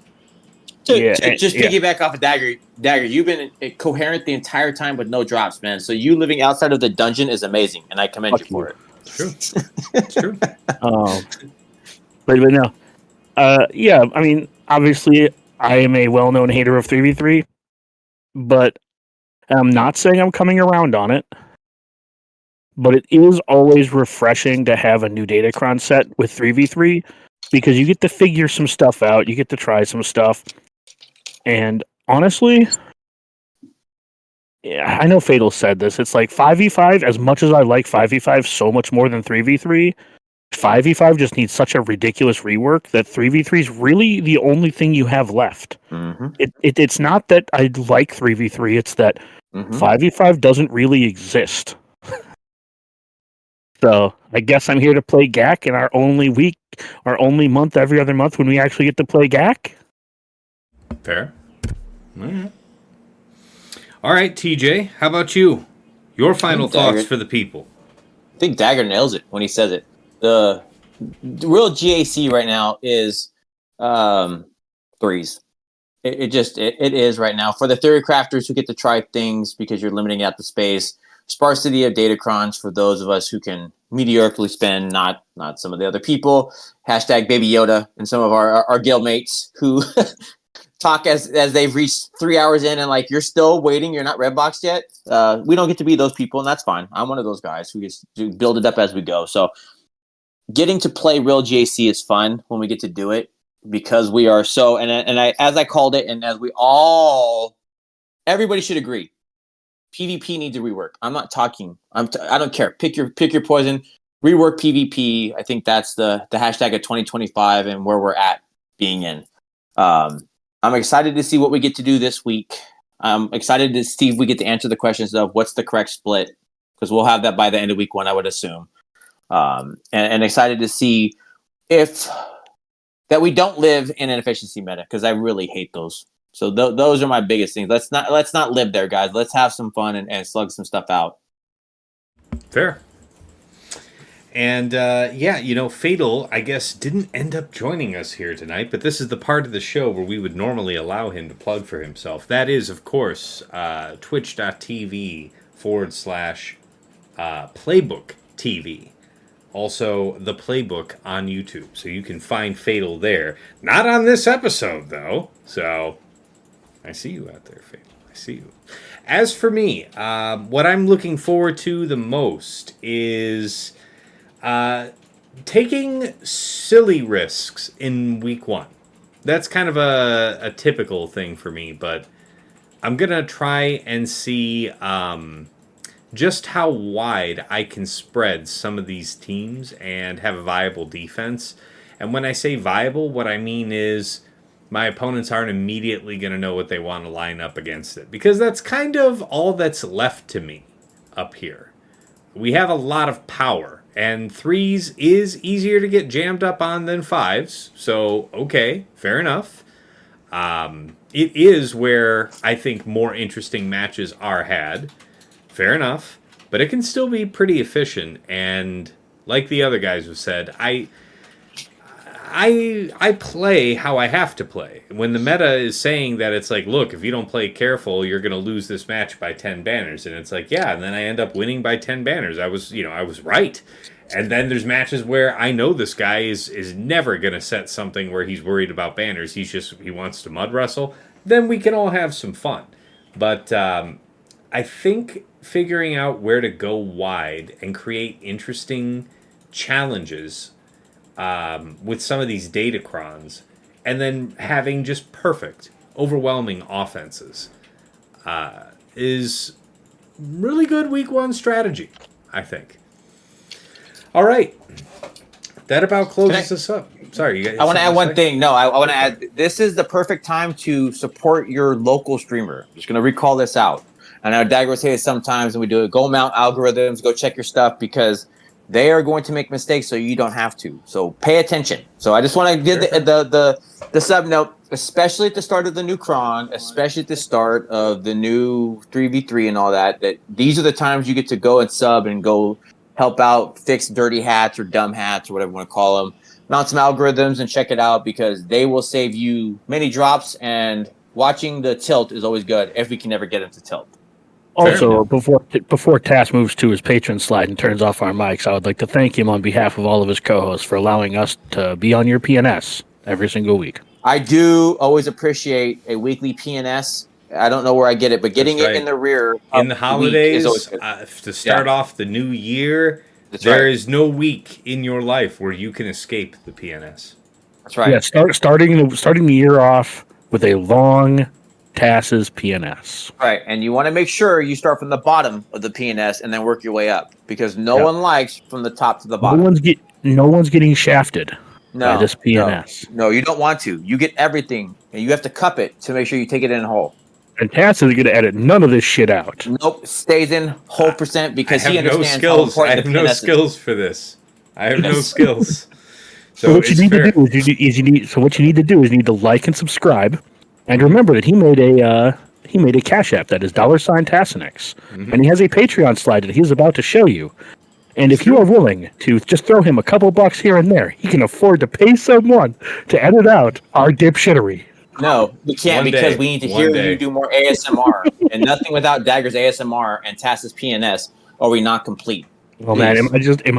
Piggyback off of Dagger. Dagger, you've been coherent the entire time with no drops, man. So you living outside of the dungeon is amazing, and I commend you for it. It's true. It's true. But no. Yeah, I mean, obviously, I am a well-known hater of 3v3, but I'm not saying I'm coming around on it. But it is always refreshing to have a new Datacron set with 3v3, because you get to figure some stuff out, you get to try some stuff. And honestly, yeah, I know Fatal said this, it's like 5v5, as much as I like 5v5 so much more than 3v3, 5v5 just needs such a ridiculous rework that 3v3 is really the only thing you have left. Mm-hmm. It's not that I like 3v3, it's that 5v5 doesn't really exist. So I guess I'm here to play GAC in our only month every other month when we actually get to play GAC. Fair. All right, TJ, how about you? Your final thoughts for the people. I think Dagger nails it when he says it. The real GAC right now is threes. It is right now. For the theory crafters who get to try things because you're limiting out the space, sparsity of datacrons for those of us who can mediocrely spend, not some of the other people. Hashtag Baby Yoda and some of our guild mates who talk as they've reached 3 hours in and like, you're still waiting, you're not red boxed yet. We don't get to be those people, and that's fine. I'm one of those guys who gets to build it up as we go. So getting to play real GAC is fun when we get to do it, because we are so, and I, as I called it, and as everybody should agree, PvP needs a rework. I'm not talking. I don't care. Pick your poison. Rework PvP. I think that's the hashtag of 2025 and where we're at being in. I'm excited to see what we get to do this week. I'm excited to see if we get to answer the questions of what's the correct split, because we'll have that by the end of week 1, I would assume. And excited to see if that we don't live in an efficiency meta, because I really hate those. So those are my biggest things. Let's not live there, guys. Let's have some fun and slug some stuff out. Fair. And Fatal, I guess, didn't end up joining us here tonight, but this is the part of the show where we would normally allow him to plug for himself. That is, of course, twitch.tv/Playbook TV. Also, the Playbook on YouTube. So you can find Fatal there. Not on this episode, though. So, I see you out there, Fatal. I see you. As for me, what I'm looking forward to the most is taking silly risks in week 1. That's kind of a typical thing for me, but I'm going to try and see just how wide I can spread some of these teams and have a viable defense. And when I say viable, what I mean is my opponents aren't immediately going to know what they want to line up against it, because that's kind of all that's left to me up here. We have a lot of power, and 3s is easier to get jammed up on than 5s, so okay, fair enough. It is where I think more interesting matches are had. Fair enough, but it can still be pretty efficient, and like the other guys have said, I play how I have to play. When the meta is saying that it's like, look, if you don't play careful, you're going to lose this match by 10 banners, and it's like, yeah, and then I end up winning by 10 banners. I was right. And then there's matches where I know this guy is never going to set something where he's worried about banners. He wants to mud wrestle. Then we can all have some fun. But I think figuring out where to go wide and create interesting challenges with some of these datacrons, and then having just perfect, overwhelming offenses is really good week 1 strategy, I think. All right. That about closes us up. Sorry, I want to add one thing. No, I want to add, this is the perfect time to support your local streamer. I'm just going to recall this out. I know Dagger will say it sometimes, and we do it. Go mount algorithms, go check your stuff, because they are going to make mistakes, so you don't have to. So pay attention. So I just want to give the sub note, especially at the start of the new cron, especially at the start of the new 3v3 and all that these are the times you get to go and sub and go help out, fix dirty hats or dumb hats or whatever you want to call them. Mount some algorithms and check it out, because they will save you many drops, and watching the tilt is always good if we can ever get into tilt. Also, before Tass moves to his patron slide and turns off our mics, I would like to thank him on behalf of all of his co-hosts for allowing us to be on your PNS every single week. I do always appreciate a weekly PNS. I don't know where I get it, but getting it in the rear in the holidays to start off the new year. There is no week in your life where you can escape the PNS. That's right. Yeah, starting the year off with a long Tass's PNS. Right, and you want to make sure you start from the bottom of the PNS and then work your way up, because no one likes from the top to the bottom. No one's getting shafted by this PNS. No, you don't want to. You get everything, and you have to cup it to make sure you take it in whole. And Tass is going to edit none of this shit out. Nope, stays in whole percent, because he understands how important the PNS is. I have no skills for this. I have no skills. So what you need to do is you need to like and subscribe. And remember that he made a Cash App that is $Tassinix, and he has a Patreon slide that he's about to show you. And if you are willing to just throw him a couple bucks here and there, he can afford to pay someone to edit out our dipshittery. No, we can't One because day. we need to One hear day. you do more ASMR. And nothing without Dagger's ASMR and Tass's PNS are we not complete. Well, man, am I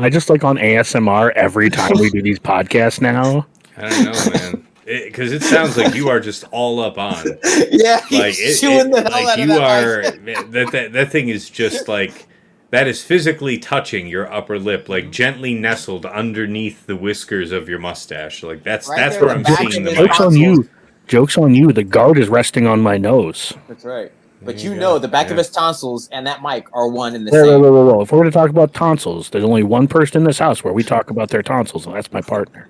just like on ASMR every time we do these podcasts now? I don't know, man. Because it sounds like you are just all up on. Yeah, Like he's chewing the hell like out of you that are. mic. Man, that thing is just like that is physically touching your upper lip, like gently nestled underneath the whiskers of your mustache. Like that's Right that's there where in I'm the back seeing of the his mic. Joke's on you. Joke's on you. The guard is resting on my nose. That's right. But There you you know go. the back of Yeah. his tonsils and that mic are one and the Whoa, same. whoa, whoa, whoa. If we're going to talk about tonsils, there's only one person in this house where we talk about their tonsils, and that's my partner.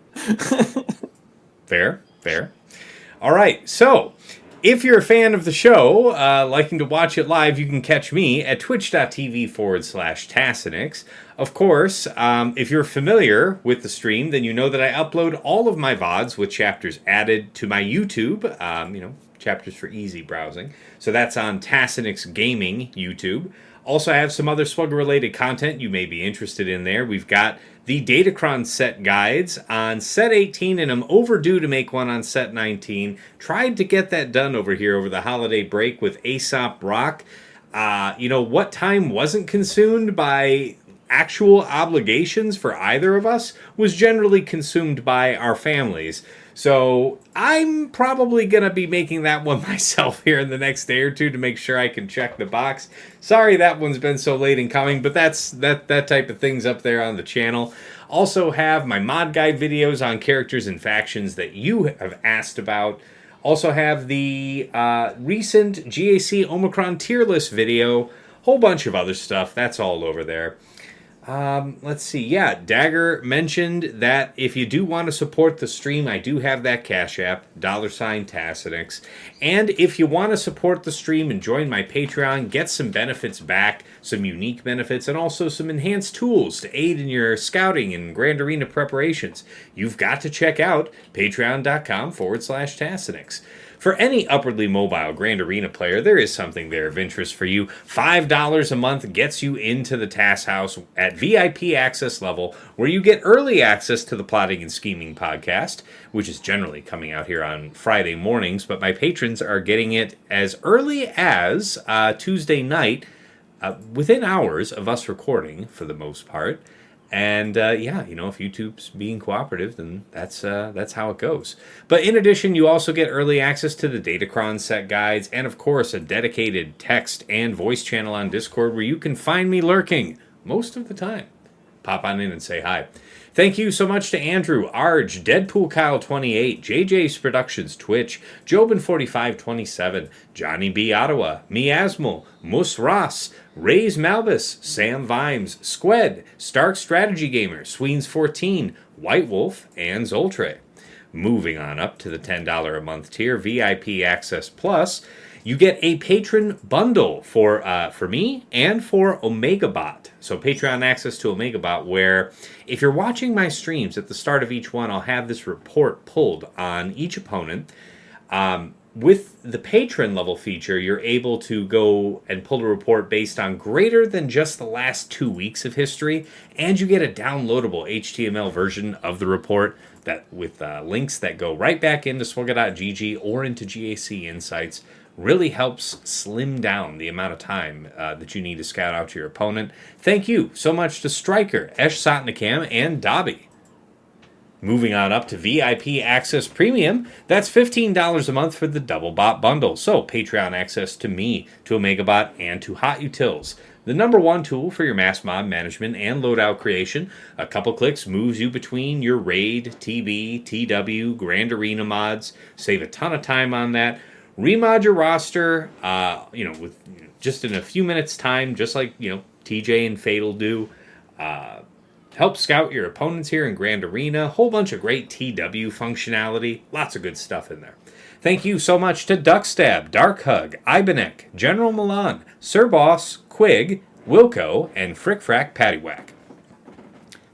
Fair. All right, so if you're a fan of the show, liking to watch it live, you can catch me at twitch.tv/Tassinix. Of course, if you're familiar with the stream, then you know that I upload all of my VODs with chapters added to my YouTube, chapters for easy browsing. So that's on Tassinix Gaming YouTube. Also, I have some other Swugger-related content you may be interested in there. We've got the Datacron set guides on set 18, and I'm overdue to make one on set 19. Tried to get that done over here over the holiday break with Aesop Rock. What time wasn't consumed by actual obligations for either of us was generally consumed by our families. So I'm probably going to be making that one myself here in the next day or two to make sure I can check the box. Sorry that one's been so late in coming, but that type of thing's up there on the channel. Also have my mod guide videos on characters and factions that you have asked about. Also have the recent GAC Omicron tier list video. Whole bunch of other stuff. That's all over there. Let's see. Yeah, Dagger mentioned that if you do want to support the stream, I do have that Cash App, $Tassinix. And if you want to support the stream and join my Patreon, get some benefits back, some unique benefits, and also some enhanced tools to aid in your scouting and Grand Arena preparations, you've got to check out patreon.com/Tassinix. For any upwardly mobile Grand Arena player, there is something there of interest for you. $5 a month gets you into the TAS house at VIP access level, where you get early access to the Plotting and Scheming podcast, which is generally coming out here on Friday mornings, but my patrons are getting it as early as Tuesday night, within hours of us recording, for the most part. And if YouTube's being cooperative, then that's how it goes. But in addition, you also get early access to the Datacron set guides, and of course, a dedicated text and voice channel on Discord where you can find me lurking most of the time. Pop on in and say hi. Thank you so much to Andrew, Arj, Deadpool Kyle 28, JJ's Productions Twitch, Jobin4527, Johnny B. Ottawa, Miasmal, Mus Ross, Rays Malbus, Sam Vimes, Squed, Stark Strategy Gamer, Sweens14, White Wolf, and Zoltre. Moving on up to the $10 a month tier, VIP Access Plus, you get a patron bundle for me and for OmegaBot. So Patreon access to OmegaBot, where if you're watching my streams at the start of each one, I'll have this report pulled on each opponent. With the patron level feature, you're able to go and pull a report based on greater than just the last 2 weeks of history, and you get a downloadable HTML version of the report that with links that go right back into swugga.gg or into GAC Insights. Really helps slim down the amount of time that you need to scout out your opponent. Thank you so much to Stryker, Esh Satnakam, and Dobby. Moving on up to VIP Access Premium, that's $15 a month for the Double Bot bundle. So Patreon access to me, to OmegaBot, and to Hot Utils. The number one tool for your mass mob management and loadout creation. A couple clicks moves you between your Raid, TB, TW, Grand Arena mods. Save a ton of time on that. Remod your roster, with just in a few minutes' time, just like TJ and Fatal do. Help scout your opponents here in Grand Arena. Whole bunch of great TW functionality. Lots of good stuff in there. Thank you so much to Duckstab, Dark Hug, Ibenek, General Milan, Sir Boss, Quig, Wilco, and Frick Frack Paddywhack.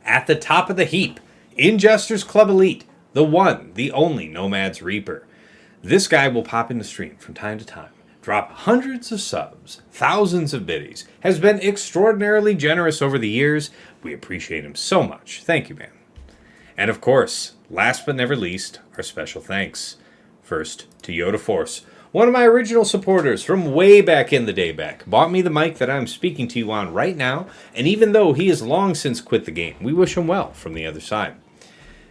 At the top of the heap, Ingesters Club Elite, the one, the only Nomad's Reaper. This guy will pop in the stream from time to time, drop hundreds of subs, thousands of biddies, has been extraordinarily generous over the years. We appreciate him so much. Thank you, man. And of course, last but never least, our special thanks First, to Yoda Force, one of my original supporters from way back in the day back, bought me the mic that I'm speaking to you on right now, and even though he has long since quit the game, we wish him well from the other side.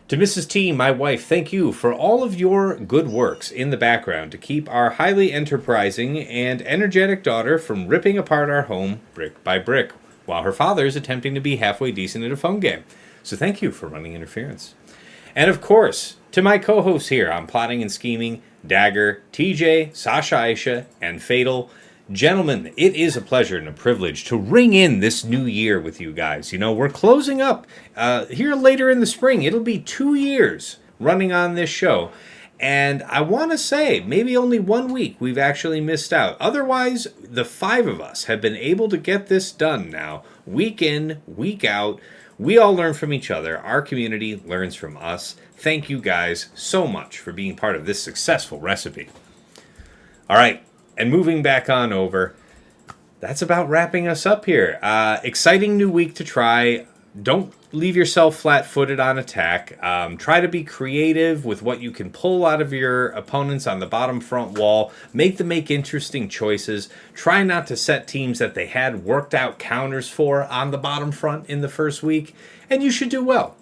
To Mrs. T, my wife, thank you for all of your good works in the background to keep our highly enterprising and energetic daughter from ripping apart our home brick by brick, while her father is attempting to be halfway decent at a phone game. So thank you for running interference. And of course, to my co-hosts here on Plotting and Scheming, Dagger, TJ, Sasha Aisha, and Fatal. Gentlemen, it is a pleasure and a privilege to ring in this new year with you guys. You know, we're closing up here later in the spring. It'll be 2 years running on this show. And I want to say, maybe only 1 week we've actually missed out. Otherwise, the 5 of us have been able to get this done now, week in, week out. We all learn from each other. Our community learns from us. Thank you guys so much for being part of this successful recipe. All right, and moving back on over, that's about wrapping us up here. Exciting new week to try. Don't leave yourself flat-footed on attack. Try to be creative with what you can pull out of your opponents on the bottom front wall. Make them make interesting choices. Try not to set teams that they had worked out counters for on the bottom front in the first week, and you should do well.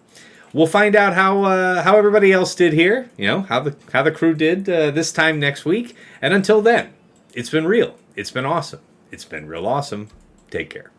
We'll find out how everybody else did here. You know, how the crew did this time next week. And until then, it's been real. It's been awesome. It's been real awesome. Take care.